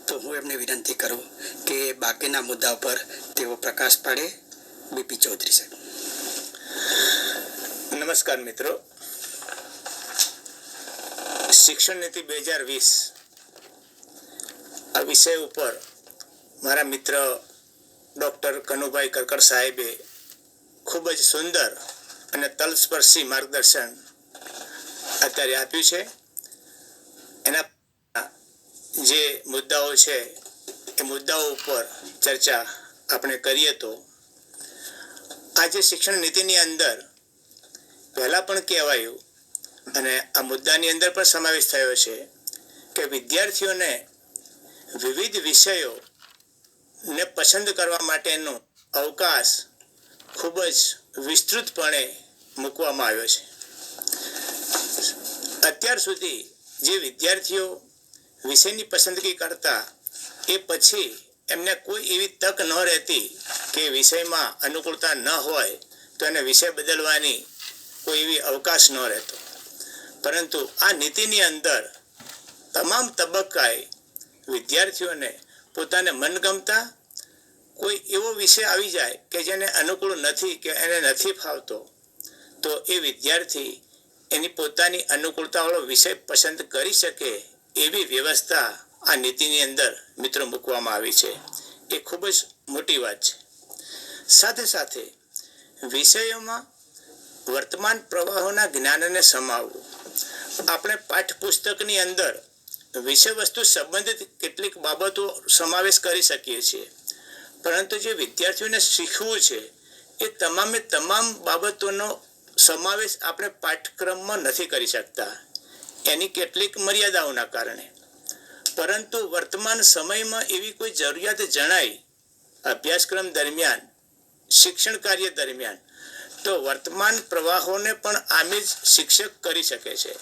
તો હું એમને વિનંતી કરું કે બાકીના મુદ્દા પર તેઓ પ્રકાશ પાડે. બીપી ચૌધરી સાહેબ.
નમસ્કાર મિત્રો. શિક્ષણ નીતિ 2020 આ વિષય ઉપર મારા મિત્ર ડૉક્ટર કનુભાઈ કરકર સાહેબે ખૂબ જ સુંદર અને તલસ્પર્શી માર્ગદર્શન અત્યારે આપ્યું છે. એના જે મુદ્દાઓ છે એ મુદ્દાઓ ઉપર ચર્ચા આપણે કરીએ તો આજે શિક્ષણ નીતિની અંદર પહેલાં પણ કહેવાયું અને આ મુદ્દાની અંદર પણ સમાવેશ થયો છે કે વિદ્યાર્થીઓને વિવિધ વિષયો ને પસંદ કરવા માટેનો અવકાશ ખૂબ જ વિસ્તૃતપણે મૂકવામાં આવ્યો છે. અત્યાર સુધી જે વિદ્યાર્થીઓ વિષયની પસંદગી કરતા એ પછી એમને કોઈ એવી તક ન રહેતી કે વિષયમાં અનુકૂળતા ન હોય તો એને વિષય બદલવાની કોઈ એવી અવકાશ ન રહેતો. પરંતુ આ નીતિની અંદર તમામ તબક્કાએ વિદ્યાર્થીઓને પોતાને મનગમતા કોઈ એવો વિષય આવી જાય કે જેને અનુકૂળ નથી કે એને નથી ફાવતો, તો એ વિદ્યાર્થી એની પોતાની અનુકૂળતાવાળો વિષય પસંદ કરી શકે એવી વ્યવસ્થા આ નીતિની અંદર મિત્રો મૂકવામાં આવી છે. એ ખૂબ જ મોટી વાત છે. સાથે સાથે વિષયોમાં વર્તમાન પ્રવાહોના જ્ઞાનને સમાવવું. આપણે પાઠ્યપુસ્તકની અંદર વિષય વસ્તુ સંબંધિત કેટલીક બાબતો સમાવેશ કરી શકીએ છીએ, પરંતુ જે વિદ્યાર્થીઓને શીખવું છે એ તમામે તમામ બાબતોનો સમાવેશ આપણે પાઠ્યક્રમમાં નથી કરી શકતા, એની કેટલીક મર્યાદાઓના કારણે. પરંતુ વર્તમાન સમયમાં એવી કોઈ જરૂરિયાત જણાય અભ્યાસક્રમ દરમિયાન, શિક્ષણ કાર્ય દરમિયાન, તો વર્તમાન પ્રવાહોને પણ આમે જ શિક્ષક કરી શકે છે.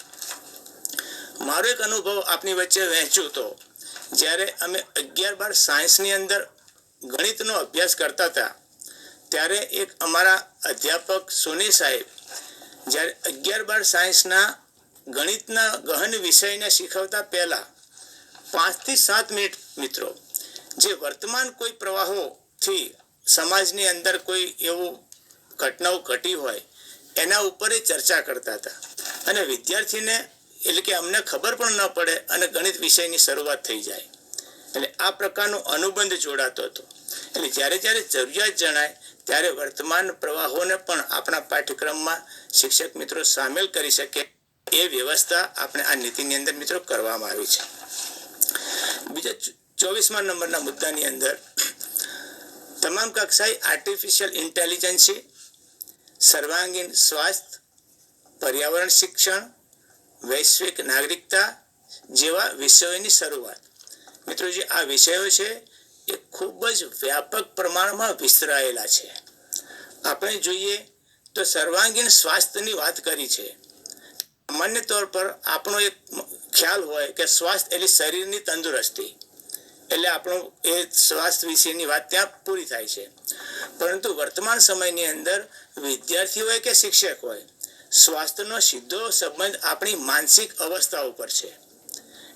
મારો એક અનુભવ આપની વચ્ચે વહેંચું તો જ્યારે અમે 11-12 સાયન્સની અંદર ગણિતનો અભ્યાસ કરતા હતા ત્યારે એક અમારા અધ્યાપક સોની સાહેબ જ્યારે 11-12 સાયન્સના ગણિતના ગહન વિષયને શીખવતા પહેલા 5 થી 7 મિનિટ મિત્રો જે વર્તમાન કોઈ પ્રવાહોથી સમાજની અંદર કોઈ એવું ઘટનાઓ ઘટી હોય એના ઉપર ચર્ચા કરતા હતા અને વિદ્યાર્થીને એટલે કે અમને ખબર પણ ન પડે અને ગણિત વિષયની શરૂઆત થઈ જાય. એટલે આ પ્રકારનો અનુબંધ જોડાતો હતો. એટલે જ્યારે જ્યારે જરૂરિયાત જણાય ત્યારે વર્તમાન પ્રવાહોને પણ આપણા પાઠ્યક્રમમાં શિક્ષક મિત્રો સામેલ કરી શકે એ વ્યવસ્થા આપણે આ નીતિની અંદર મિત્રો કરવામાં આવી છે. બીજા 24મા નંબરના મુદ્દાની અંદર તમામ કક્ષાએ આર્ટિફિશિયલ ઇન્ટેલિજન્સી, સર્વાંગીણ સ્વાસ્થ્ય, પર્યાવરણ શિક્ષણ, વૈશ્વિક નાગરિકતા જેવા વિષયોની શરૂઆત. મિત્રો જે આ વિષયો છે એ ખૂબ જ વ્યાપક પ્રમાણમાં વિસ્તરાયેલા છે. આપણે જોઈએ તો સર્વાંગીણ સ્વાસ્થ્યની વાત કરી છે. સામાન્ય તौर પર આપણો એક ખ્યાલ હોય કે સ્વાસ્થ્ય એટલે શરીરની તંદુરસ્તી, એટલે આપણું એ સ્વાસ્થ્ય વિશેની વાત ત્યાં પૂરી થાય છે. પરંતુ વર્તમાન સમયની અંદર વિદ્યાર્થી હોય કે શિક્ષક હોય, સ્વાસ્થ્યનો સીધો સંબંધ આપણી માનસિક અવસ્થા ઉપર છે.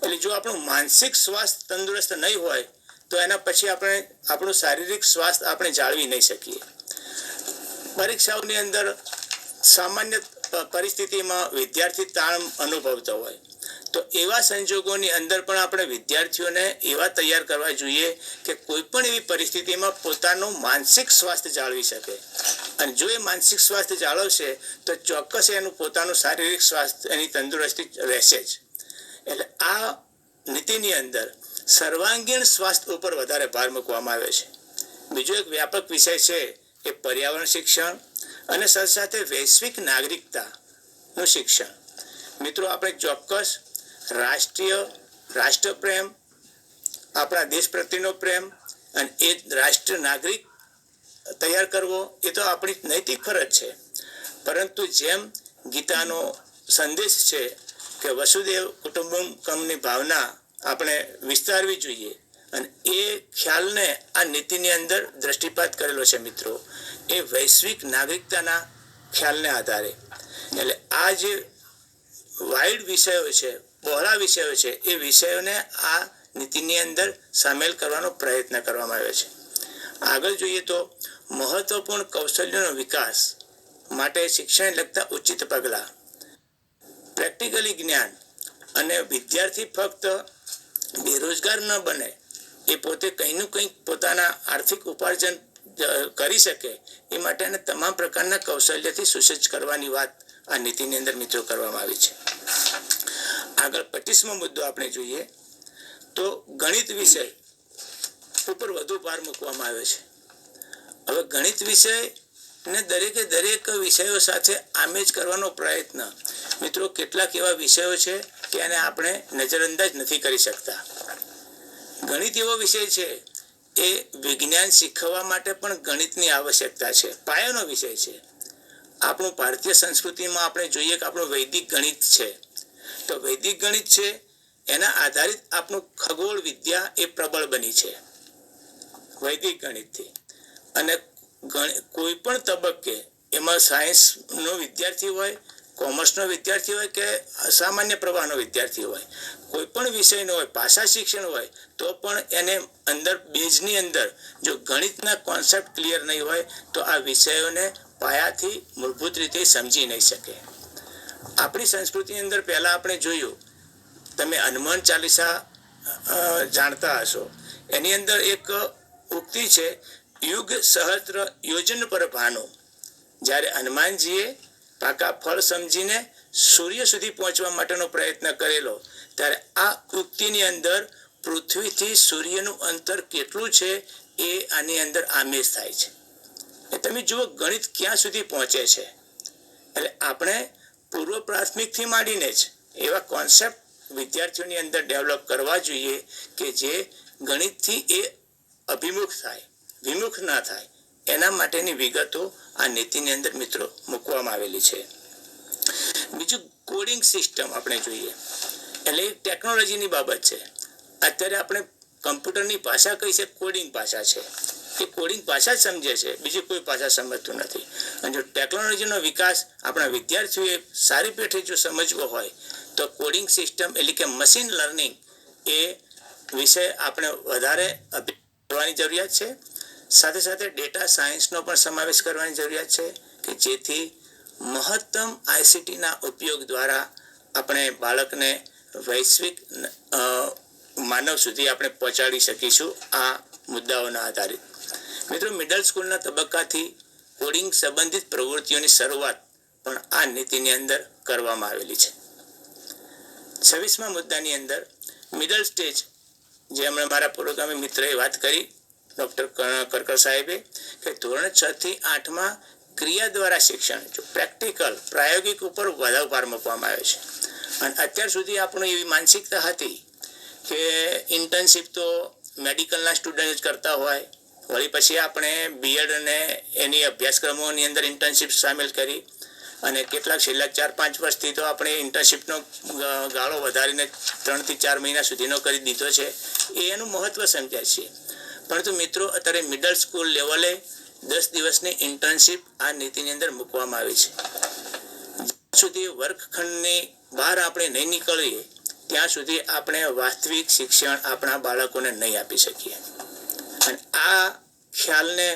એટલે જો આપણું માનસિક સ્વાસ્થ્ય તંદુરસ્ત નહીં હોય તો એના પછી આપણે આપણું શારીરિક સ્વાસ્થ્ય આપણે જાળવી નહીં શકીએ. પરીક્ષાઓની અંદર સામાન્ય પરિસ્થિતિમાં વિદ્યાર્થી તાણ અનુભવતો હોય તો એવા સંજોગોની અંદર પણ આપણે વિદ્યાર્થીઓને એવા તૈયાર કરવા જોઈએ કે કોઈ પણ એવી પરિસ્થિતિમાં પોતાનું માનસિક સ્વાસ્થ્ય જાળવી શકે. અને જો એ માનસિક સ્વાસ્થ્ય જાળવશે તો ચોક્કસ એનું પોતાનું શારીરિક સ્વાસ્થ્ય એની તંદુરસ્તી રહેશે જ. એટલે આ નીતિની અંદર સર્વાંગીણ સ્વાસ્થ્ય ઉપર વધારે ભાર મૂકવામાં આવ્યો છે. બીજો એક વ્યાપક વિષય છે એ પર્યાવરણ શિક્ષણ અને સાથે સાથે વૈશ્વિક નાગરિકતાનું શિક્ષણ. મિત્રો, આપણે ચોક્કસ રાષ્ટ્રપ્રેમ, આપણા દેશ પ્રત્યેનો પ્રેમ અને એ રાષ્ટ્ર નાગરિક તૈયાર કરવો એ તો આપણી નૈતિક ફરજ છે. પરંતુ જેમ ગીતાનો સંદેશ છે કે વસુદેવ કુટુંબકમની ભાવના આપણે વિસ્તારવી જોઈએ અને એ ખ્યાલને આ નીતિની અંદર દ્રષ્ટિપાત કરેલો છે મિત્રો, એ વૈશ્વિક નાગરિકતાના ખ્યાલને આધારે. એટલે આ જે વાઇડ વિષયો છે, બહોળા વિષયો છે, એ વિષયોને આ નીતિની અંદર સામેલ કરવાનો પ્રયત્ન કરવામાં આવ્યો છે. આગળ જોઈએ તો મહત્વપૂર્ણ કૌશલ્યોનો વિકાસ માટે શિક્ષણને લગતા ઉચિત પગલાં. પ્રેક્ટિકલી જ્ઞાન અને વિદ્યાર્થી ફક્ત બેરોજગાર ન બને, એ પોતે કંઈનું કંઈક પોતાના આર્થિક ઉપાર્જન કરી શકે એ માટેના તમામ પ્રકારના કૌશલ્યથી સુસજ્જ કરવાની વાત આ નીતિની અંદર મિત્રો કરવામાં આવી છે. આગળ 25મો મુદ્દો આપણે જોઈએ તો ગણિત વિષય ઉપર વધુ ભાર મૂકવામાં આવ્યો છે. હવે ગણિત વિષય ને દરેક વિષયો સાથે આમેજ કરવાનો પ્રયત્ન. મિત્રો, કેટલાક એવા વિષયો છે કે એને આપણે નજરઅંદાજ નથી કરી શકતા. ગણિત એવો વિષય છે એ વિજ્ઞાન શીખવવા માટે પણ ગણિતની આવશ્યકતા છે, પાયાનો વિષય છે. આપણું ભારતીય સંસ્કૃતિમાં આપણે જોઈએ કે આપણું વૈદિક ગણિત છે, તો વૈદિક ગણિત છે એના આધારિત આપણું ખગોળ વિદ્યા એ પ્રબળ બની છે વૈદિક ગણિતથી. અને કોઈ પણ તબક્કે એમાં સાયન્સનો વિદ્યાર્થી હોય, કોમર્સનો વિદ્યાર્થી હોય કે સામાન્ય પ્રવાહનો વિદ્યાર્થી હોય, કોઈ પણ વિષયનો હોય, ભાષા શિક્ષણ હોય, તો પણ એને અંદર બેઝની અંદર જો ગણિતના કોન્સેપ્ટ ક્લિયર નહીં હોય તો આ વિષયોને પાયાથી મૂળભૂત રીતે સમજી નહીં શકે. આપણી સંસ્કૃતિની અંદર પહેલાં આપણે જોયું, તમે હનુમાન ચાલીસા જાણતા હશો, એની અંદર એક ઉક્તિ છે, યુગ સહસ્ત્ર યોજન પર ભાનો. જ્યારે હનુમાનજીએ પાકા ફળ સમજીને સૂર્ય સુધી પહોંચવા માટેનો પ્રયત્ન કરેલો, ત્યારે આ ઉક્તિની અંદર પૃથ્વીથી સૂર્યનું અંતર કેટલું છે એ આની અંદર આમેજ થાય છે. એ તમે જુઓ ગણિત ક્યાં સુધી પહોંચે છે. એટલે આપણે પૂર્વ પ્રાથમિકથી માંડીને જ એવા કોન્સેપ્ટ વિદ્યાર્થીઓની અંદર ડેવલપ કરવા જોઈએ કે જે ગણિતથી એ અભિમુખ થાય, વિમુખ ના થાય. એના માટેની વિગતો આ નીતિની અંદર મિત્રો મૂકવામાં આવેલી છે. બીજું કોડિંગ સિસ્ટમ આપણે જોઈએ, એટલે એક ટેકનોલોજીની બાબત છે. અત્યારે આપણે કમ્પ્યુટરની ભાષા કઈ છે, કોડિંગ ભાષા છે. એ કોડિંગ ભાષા જ સમજે છે, બીજી કોઈ ભાષા સમજતું નથી. અને જો ટેકનોલોજીનો વિકાસ આપણા વિદ્યાર્થીઓએ સારી પેઠે જો સમજવો હોય તો કોડિંગ સિસ્ટમ એટલે કે મશીન લર્નિંગ એ વિષય આપણે વધારે કરવાની જરૂરિયાત છે. સાથે સાથે ડેટા સાયન્સનો પણ સમાવેશ કરવાની જરૂરિયાત છે કે જેથી મહત્તમ આઈસીટીના ઉપયોગ દ્વારા આપણે બાળકને વૈશ્વિક માનવ સુધી આપણે પહોંચાડી શકીશું આ મુદ્દાઓના આધારિત. મિત્રો, મિડલ સ્કૂલના તબક્કાથી કોડિંગ સંબંધિત પ્રવૃત્તિઓની શરૂઆત પણ આ નીતિની અંદર કરવામાં આવેલી છે. 26મા મુદ્દાની અંદર મિડલ સ્ટેજ, જે હમણાં મારા પૂર્વગામી મિત્રએ વાત કરી, ડૉક્ટર કરકર સાહેબે, કે ધોરણ 6 થી 8માં ક્રિયા દ્વારા શિક્ષણ, જો પ્રેક્ટિકલ પ્રાયોગિક ઉપર વધારે ભાર મૂકવામાં આવે છે. અને અત્યાર સુધી આપણું એવી માનસિકતા હતી કે ઇન્ટર્નશીપ તો મેડિકલના સ્ટુડન્ટ જ કરતા હોય, વળી પછી આપણે બીએડ અને એની અભ્યાસક્રમોની અંદર ઇન્ટર્નશીપ સામેલ કરી અને કેટલાક છેલ્લા 4-5 વર્ષથી તો આપણે ઇન્ટર્નશીપનો ગાળો વધારીને 3 થી 4 મહિના સુધીનો કરી દીધો છે. એ એનું મહત્ત્વ સમજાય છે. પરંતુ મિત્રો, અત્યારે મિડલ સ્કૂલ લેવલે 10 દિવસની ઇન્ટર્નશીપ આ નીતિની અંદર મૂકવામાં આવી છે. જ્યાં સુધી વર્ગખંડની બહાર આપણે નહીં નીકળીએ ત્યાં સુધી આપણે વાસ્તવિક શિક્ષણ આપણા બાળકોને નહીં આપી શકીએ. અને આ ખ્યાલને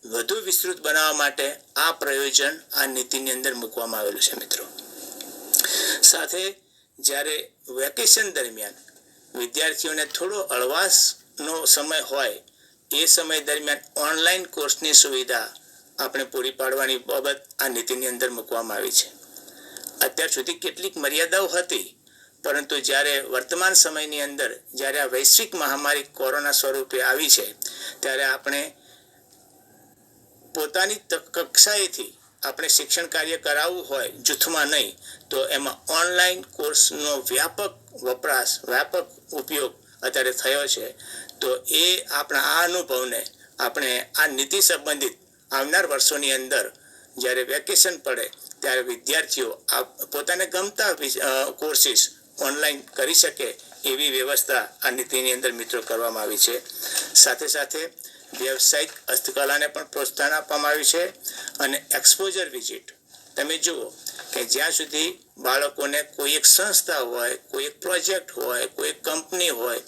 વધુ વિસ્તૃત બનાવવા માટે આ પ્રયોજન આ નીતિની અંદર મૂકવામાં આવેલું છે મિત્રો. સાથે જ્યારે વેકેશન દરમિયાન વિદ્યાર્થીઓને થોડો હળવાશનો સમય હોય એ સમય દરમિયાન ઓનલાઈન કોર્સની સુવિધા આપણે પૂરી પાડવાની બાબત આ નીતિની અંદર મૂકવામાં આવી છે. અત્યાર સુધી કેટલીક મર્યાદાઓ હતી, પરંતુ જ્યારે વર્તમાન સમયની અંદર જ્યારે આ વૈશ્વિક મહામારી કોરોના સ્વરૂપે આવી છે ત્યારે આપણે પોતાની કક્ષાએથી આપણે શિક્ષણ કાર્ય કરાવવું હોય જૂથમાં નહીં તો એમાં ઓનલાઈન કોર્સનો વ્યાપક વપરાશ વ્યાપક ઉપયોગ અત્યારે થયો છે. તો એ આપણા આ અનુભવને આપણે આ નીતિ સંબંધિત આવનાર વર્ષોની અંદર જ્યારે વેકેશન પડે ત્યારે વિદ્યાર્થીઓ પોતાને ગમતા કોર્સીસ ઓનલાઈન કરી શકે એવી વ્યવસ્થા આ નીતિની અંદર મિત્રો કરવામાં આવી છે. સાથે સાથે વ્યવસાયિક હસ્તકલાને પણ પ્રોત્સાહન આપવામાં આવ્યું છે અને એક્સપોઝર વિઝિટ તમે જુઓ કે જ્યાં સુધી બાળકોને કોઈ એક સંસ્થા હોય કોઈ એક પ્રોજેક્ટ હોય કોઈ એક કંપની હોય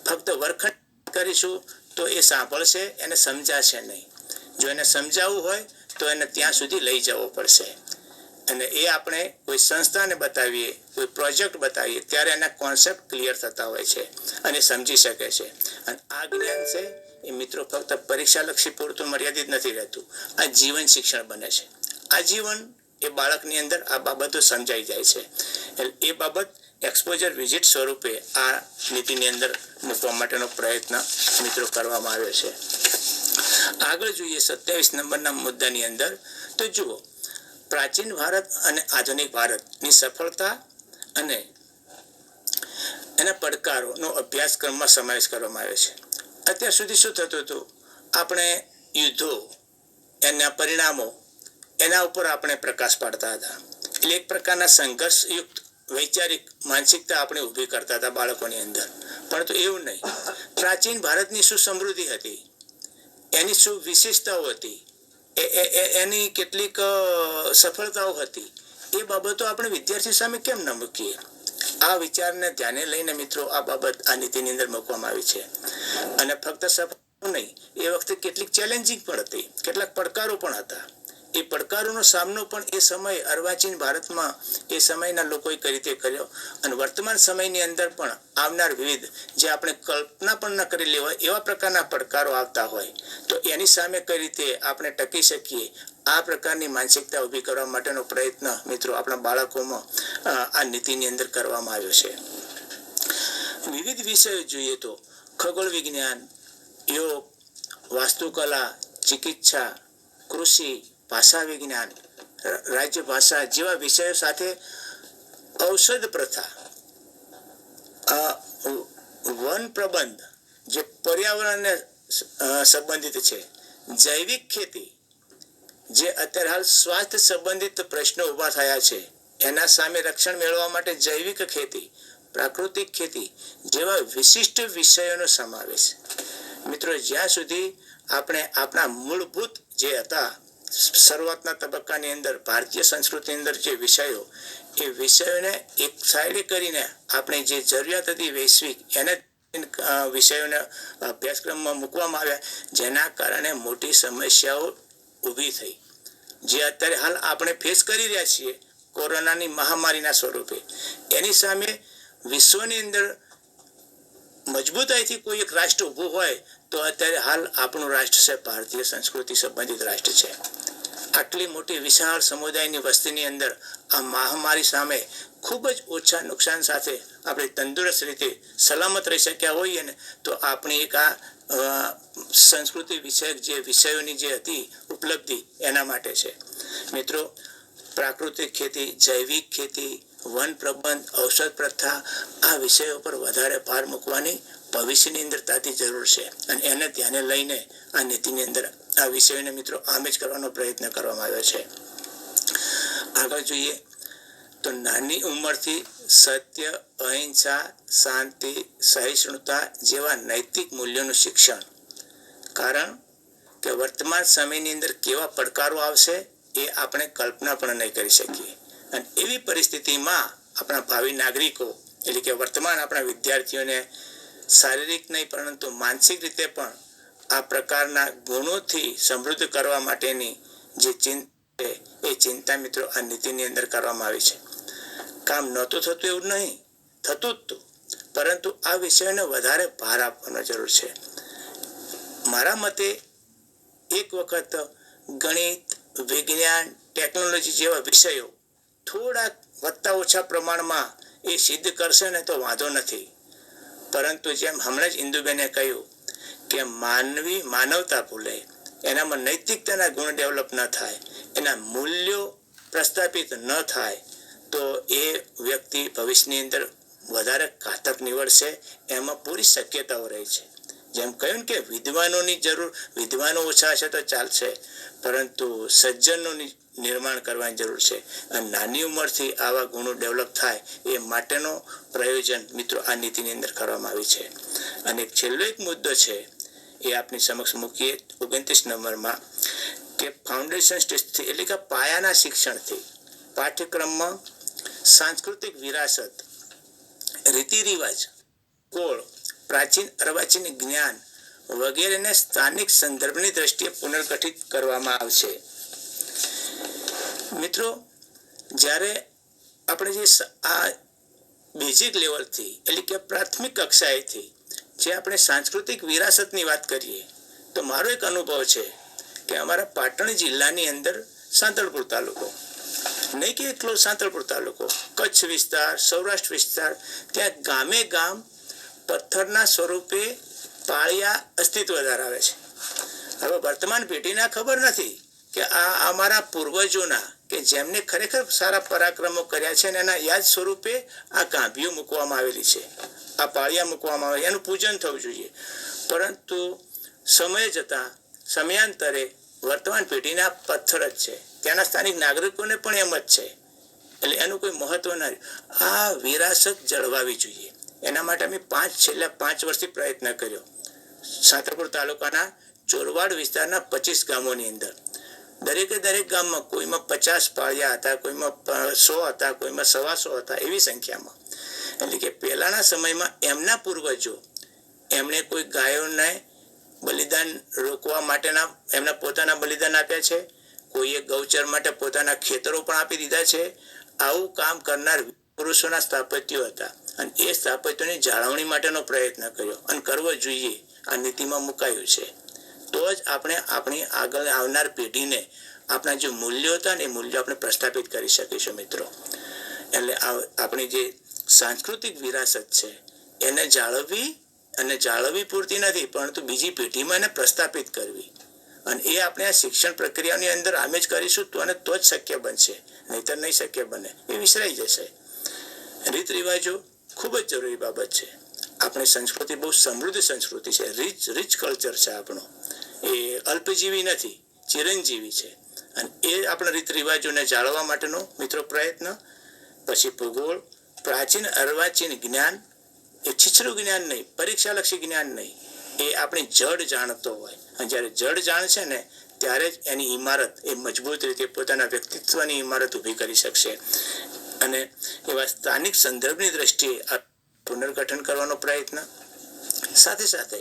ફક્ત વર્ગખંડ કરીશું તો એ સાંભળશે એને સમજાશે નહીં. જો એને સમજાવવું હોય તો એને ત્યાં સુધી લઈ જવો પડશે અને એ આપણે કોઈ સંસ્થાને બતાવીએ કોઈ પ્રોજેક્ટ બતાવીએ ત્યારે એના કોન્સેપ્ટ ક્લિયર થતા હોય છે અને સમજી શકે છે. અને આ જ્ઞાન છે એ મિત્રો ફક્ત પરીક્ષાલક્ષી પૂરતું મર્યાદિત નથી રહેતું, આ જીવન શિક્ષણ બને છે. આ જીવન એ બાળકની અંદર આ બાબતો સમજાઈ જાય છે. એ બાબત એક્સપોઝર વિઝિટ સ્વરૂપે આ નીતિની અંદર મૂકવા માટેનો પ્રયત્ન મિત્રો કરવામાં આવ્યો છે. આગળ જોઈએ 27 નંબરના મુદ્દાની અંદર તો જુઓ પ્રાચીન ભારત અને આધુનિક ભારતની સફળતા અને એના પડકારોનો અભ્યાસક્રમમાં સમાવેશ કરવામાં આવ્યો છે. અત્યાર સુધી શું થતું હતું, આપણે યુદ્ધો એના પરિણામો એના ઉપર આપણે પ્રકાશ પાડતા હતા. એટલે એક પ્રકારના સંઘર્ષયુક્ત વૈચારિક માનસિકતા આપણે ઊભી કરતા હતા બાળકોની અંદર. પરંતુ એવું નહીં, પ્રાચીન ભારતની શું સમૃદ્ધિ હતી, એની શું વિશેષતાઓ હતી, એની કેટલીક સફળતાઓ હતી, એ બાબતો આપણે વિદ્યાર્થી સામે કેમ ન મૂકીએ. આ વિચારને ધ્યાને લઈને મિત્રો આ બાબત આ નીતિની અંદર મૂકવામાં આવી છે. અને ફક્ત સફળ નહીં, એ વખતે કેટલીક ચેલેન્જિંગ પણ હતી, કેટલાક પડકારો પણ હતા. એ પડકારોનો સામનો પણ એ સમય અર્વાચીન ભારતમાં એ સમયના લોકોએ કઈ રીતે કર્યો અને વર્તમાન સમયની અંદર પણ આવનાર વિવિધ જે આપણે કલ્પના પણ ન કરેલી હોય એવા પ્રકારના પડકારો આવતા હોય તો એની સામે કઈ રીતે આપણે ટકી શકીએ, આ પ્રકારની માનસિકતા ઊભી કરવા માટેનો પ્રયત્ન મિત્રો આપણા બાળકોમાં આ નીતિની અંદર કરવામાં આવ્યો છે. વિવિધ વિષયો જોઈએ તો ખગોળ વિજ્ઞાન, યોગ, વાસ્તુકલા, ચિકિત્સા, કૃષિ, ભાષા વિજ્ઞાન, રાજ્ય ભાષા જેવા વિષયો સાથે ઔષધ પ્રથા, વન પ્રબંધ જે પર્યાવરણને સંબંધિત છે, જૈવિક ખેતી જે અત્યારે હાલ સ્વાસ્થ્ય સંબંધિત પ્રશ્નો ઊભા થયા છે એના સામે રક્ષણ મેળવવા માટે જૈવિક ખેતી, પ્રાકૃતિક ખેતી જેવા વિશિષ્ટ વિષયોનો સમાવેશ. મિત્રો જ્યાં સુધી આપણે આપણા મૂળભૂત જે હતા શરૂઆતના તબક્કાની અંદર ભારતીય સંસ્કૃતિની અંદર જે વિષયો એ વિષયોને એક સાઈડે કરીને આપણે જે જરૂરિયાત હતી વૈશ્વિક એને વિષયોને અભ્યાસક્રમમાં મૂકવામાં આવ્યા, જેના કારણે મોટી સમસ્યાઓ ઊભી થઈ જે અત્યારે હાલ આપણે ફેસ કરી રહ્યા છીએ કોરોનાની મહામારીના સ્વરૂપે. એની સામે વિશ્વની અંદર મજબૂતાઈથી કોઈ એક રાષ્ટ્ર ઊભું હોય તો અત્યારે હાલ આપણું રાષ્ટ્ર છે ભારતીય સંસ્કૃતિ સંબંધિત રાષ્ટ્ર છે. આટલી મોટી વિશાળ સમુદાયની વસ્તીની અંદર આ મહામારી સામે ખૂબ જ ઓછા નુકસાન સાથે આપણે તંદુરસ્ત રીતે સલામત રહી શક્યા હોઈએ ને તો આપણી એક આ સંસ્કૃતિ વિષયક જે વિષયોની જે હતી ઉપલબ્ધિ એના માટે છે. મિત્રો પ્રાકૃતિક ખેતી, જૈવિક ખેતી, વન પ્રબંધ, ઔષધ પ્રથા આ વિષયો પર વધારે ભાર મૂકવાની ભવિષ્યની અંદર તાતી જરૂર છે અને એને ધ્યાને લઈને આ નીતિની અંદર આ વિષયોને મિત્રો આમ જ કરવાનો પ્રયત્ન કરવામાં આવ્યો છે. આગળ જોઈએ તો નાની ઉંમરથી સત્ય, અહિંસા, શાંતિ, સહિષ્ણુતા જેવા નૈતિક મૂલ્યોનું શિક્ષણ. કારણ કે વર્તમાન સમયની અંદર કેવા પડકારો આવશે એ આપણે કલ્પના પણ નહીં કરી શકીએ અને એવી પરિસ્થિતિમાં આપણા ભાવિ નાગરિકો એટલે કે વર્તમાન આપણા વિદ્યાર્થીઓને શારીરિક નહીં પરંતુ માનસિક રીતે પણ આ પ્રકારના ગુણોથી સમૃદ્ધ કરવા માટેની જે ચિંતા છે એ ચિંતા મિત્રો આ નીતિની અંદર કરવામાં આવી છે. કામ નહોતું થતું એવું નહીં, થતું જ હતું, પરંતુ આ વિષયોને વધારે ભાર આપવાનો જરૂર છે. મારા મતે એક વખત ગણિત, વિજ્ઞાન, ટેકનોલોજી જેવા વિષયો થોડા વધતા ઓછા પ્રમાણમાં એ સિદ્ધ કરશે ને તો વાંધો નથી, પરંતુ જેમ હમણાં જ ઇન્દુબેને કહ્યું કે માનવતા ભૂલે, એનામાં નૈતિકતાના ગુણ ડેવલપ ન થાય, એના મૂલ્યો પ્રસ્થાપિત ન થાય, તો એ વ્યક્તિ ભવિષ્યની અંદર વધારે ઘાતક નીવડશે. એમાં પૂરી શક્યતાઓ રહી છે. જેમ કહ્યું ને કે વિદ્વાનોની જરૂર, વિદ્વાનો ઓછા હશે તો ચાલશે, પરંતુ સજ્જનોની નિર્માણ કરવાની જરૂર છે. અને નાની ઉંમરથી આવા ગુણો ડેવલપ થાય એ માટેનો પ્રયોજન મિત્રો આ નીતિની અંદર કરવામાં આવી છે. અને છેલ્લો એક મુદ્દો છે એ આપની સમક્ષ મૂકીએ 29 નંબરમાં, કે ફાઉન્ડેશન સ્ટેજથી એટલે કે પાયાના શિક્ષણથી પાઠ્યક્રમમાં સાંસ્કૃતિક વિરાસત, રીતિ રિવાજ, કોળ, પ્રાચીન અર્વાચીન જ્ઞાન વગેરેને સ્થાનિક સંદર્ભની દ્રષ્ટિએ પુનર્ગઠિત કરવામાં આવશે. મિત્રો, જ્યારે આપણે જે આ બેઝિક લેવલથી એટલે કે પ્રાથમિક કક્ષાએથી જે આપણે સાંસ્કૃતિક વિરાસતની વાત કરીએ, તો મારો એક અનુભવ છે કે અમારા પાટણ જિલ્લાની અંદર સાંતલપુર તાલુકો, નહીં કે એટલો સાંતલપુર તાલુકો, કચ્છ વિસ્તાર, સૌરાષ્ટ્ર વિસ્તાર, ત્યાં ગામે ગામ પથ્થરના સ્વરૂપે પાળિયા અસ્તિત્વ ધરાવે છે. હવે વર્તમાન પેઢીને ખબર નથી કે આ અમારા પૂર્વજોના, કે જેમને ખરેખર સારા પરાક્રમો કર્યા છે, અને એના યાદ સ્વરૂપે આ ગાંભીઓ મૂકવામાં આવેલી છે, આ પાળિયા મૂકવામાં આવે, એનું પૂજન થવું જોઈએ. પરંતુ સમય જતાં સમયાંતરે વર્તમાન પેઢીના પથ્થર જ છે, ત્યાંના સ્થાનિક નાગરિકોને પણ એમ જ છે, એટલે એનું કોઈ મહત્વ ના રહ્યું. આ વિરાસત જળવાવી જોઈએ. એના માટે અમે છેલ્લા 5 વર્ષથી પ્રયત્ન કર્યો. સાંતલપુર તાલુકાના ચોરવાડ વિસ્તારના 25 ગામોની અંદર દરેકે દરેક ગામમાં કોઈમાં 50 પાળિયા હતા, કોઈમાં 100 હતા, કોઈમાં 125 હતા, એવી સંખ્યામાં. એટલે કે પહેલાના સમયમાં એમના પૂર્વજો એમણે કોઈ ગાયોને બલિદાન રોકવા માટેના એમના પોતાના બલિદાન આપ્યા છે, કોઈએ ગૌચર માટે પોતાના ખેતરો પણ આપી દીધા છે. આવું કામ કરનાર પુરુષોના સ્થાપત્યો હતા, અને એ સ્થાપત્યોની જાળવણી માટેનો પ્રયત્ન કર્યો અને કરવો જોઈએ. આ નીતિમાં મુકાયું છે. તો જ આપણે આપણી આગળ આવનાર પેઢીને આપણા જે મૂલ્યો હતા ને એ મૂલ્યો આપણે પ્રસ્થાપિત કરી શકીશું મિત્રો. એટલે આપણી જે સાંસ્કૃતિક વિરાસત છે એને જાળવવી પૂરતી નથી, પરંતુ બીજી પેઢીમાં એને પ્રસ્થાપિત કરવી. અને એ આપણે આ શિક્ષણ પ્રક્રિયાની અંદર આમે જ કરીશું તો જ શક્ય બનશે, નહીતર નહીં શક્ય બને, એ વિસરાઈ જશે. રીત રિવાજો ખૂબ જ જરૂરી બાબત છે. આપણી સંસ્કૃતિ બહુ સમૃદ્ધ સંસ્કૃતિ છે, રીચ કલ્ચર છે આપણું. એ અલ્પજીવી નથી, ચિરંજીવી છે. અને એ આપણા રીત રિવાજોને જાળવવા માટેનો મિત્રો પ્રયત્ન. પછી ભૂગોળ, પ્રાચીન અર્વાચીન જ્ઞાન, એ છીછરું જ્ઞાન નહીં, પરીક્ષાલક્ષી જ્ઞાન નહીં, એ આપણી જડ જાણતો હોય. અને જ્યારે જડ જાણશે ને ત્યારે જ એની ઇમારત એ મજબૂત રીતે પોતાના વ્યક્તિત્વની ઇમારત ઊભી કરી શકશે. અને એવા સ્થાનિક સંદર્ભની દ્રષ્ટિએ આ પુનર્ગઠન કરવાનો પ્રયત્ન. સાથે સાથે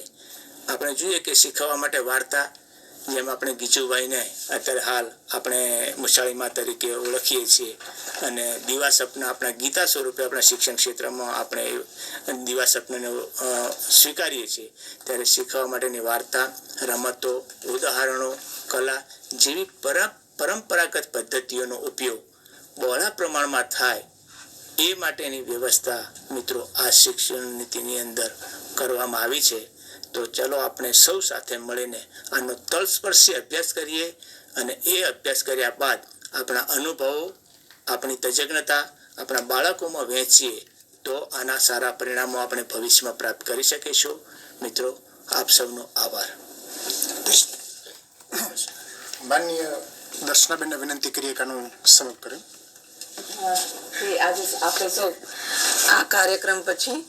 આપણે જોઈએ કે શીખવવા માટે વાર્તા, જેમ આપણે ગીચુભાઈને અત્યારે હાલ આપણે મુશાળીમાં તરીકે ઓળખીએ છીએ, અને દિવા સપના આપણા ગીતા સ્વરૂપે આપણા શિક્ષણ ક્ષેત્રમાં આપણે દિવા સપનાને સ્વીકારીએ છીએ. ત્યારે શીખવવા માટેની વાર્તા, રમતો, ઉદાહરણો, કલા જેવી પરંપરાગત પદ્ધતિઓનો ઉપયોગ બહોળા પ્રમાણમાં થાય એ માટેની વ્યવસ્થા મિત્રો આ શિક્ષણ નીતિની અંદર કરવામાં આવી છે. તો ચલો આપણે સૌ સાથે મળીને આનો તલસ્પર્શી અભ્યાસ કરીએ, અને એ અભ્યાસ કર્યા બાદ આપણા અનુભવો, આપણી તજજ્ઞતા આપણા બાળકોમાં વહેંચીએ તો આના સારા પરિણામો આપણે ભવિષ્યમાં પ્રાપ્ત કરી શકીશું. મિત્રો, આપ સૌનો આભાર.
માનનીય દર્શનાબેનને વિનંતી કરીએ કે આનું સમાપ્ત કરે.
આજે આપણે સૌ આ કાર્યક્રમ પછી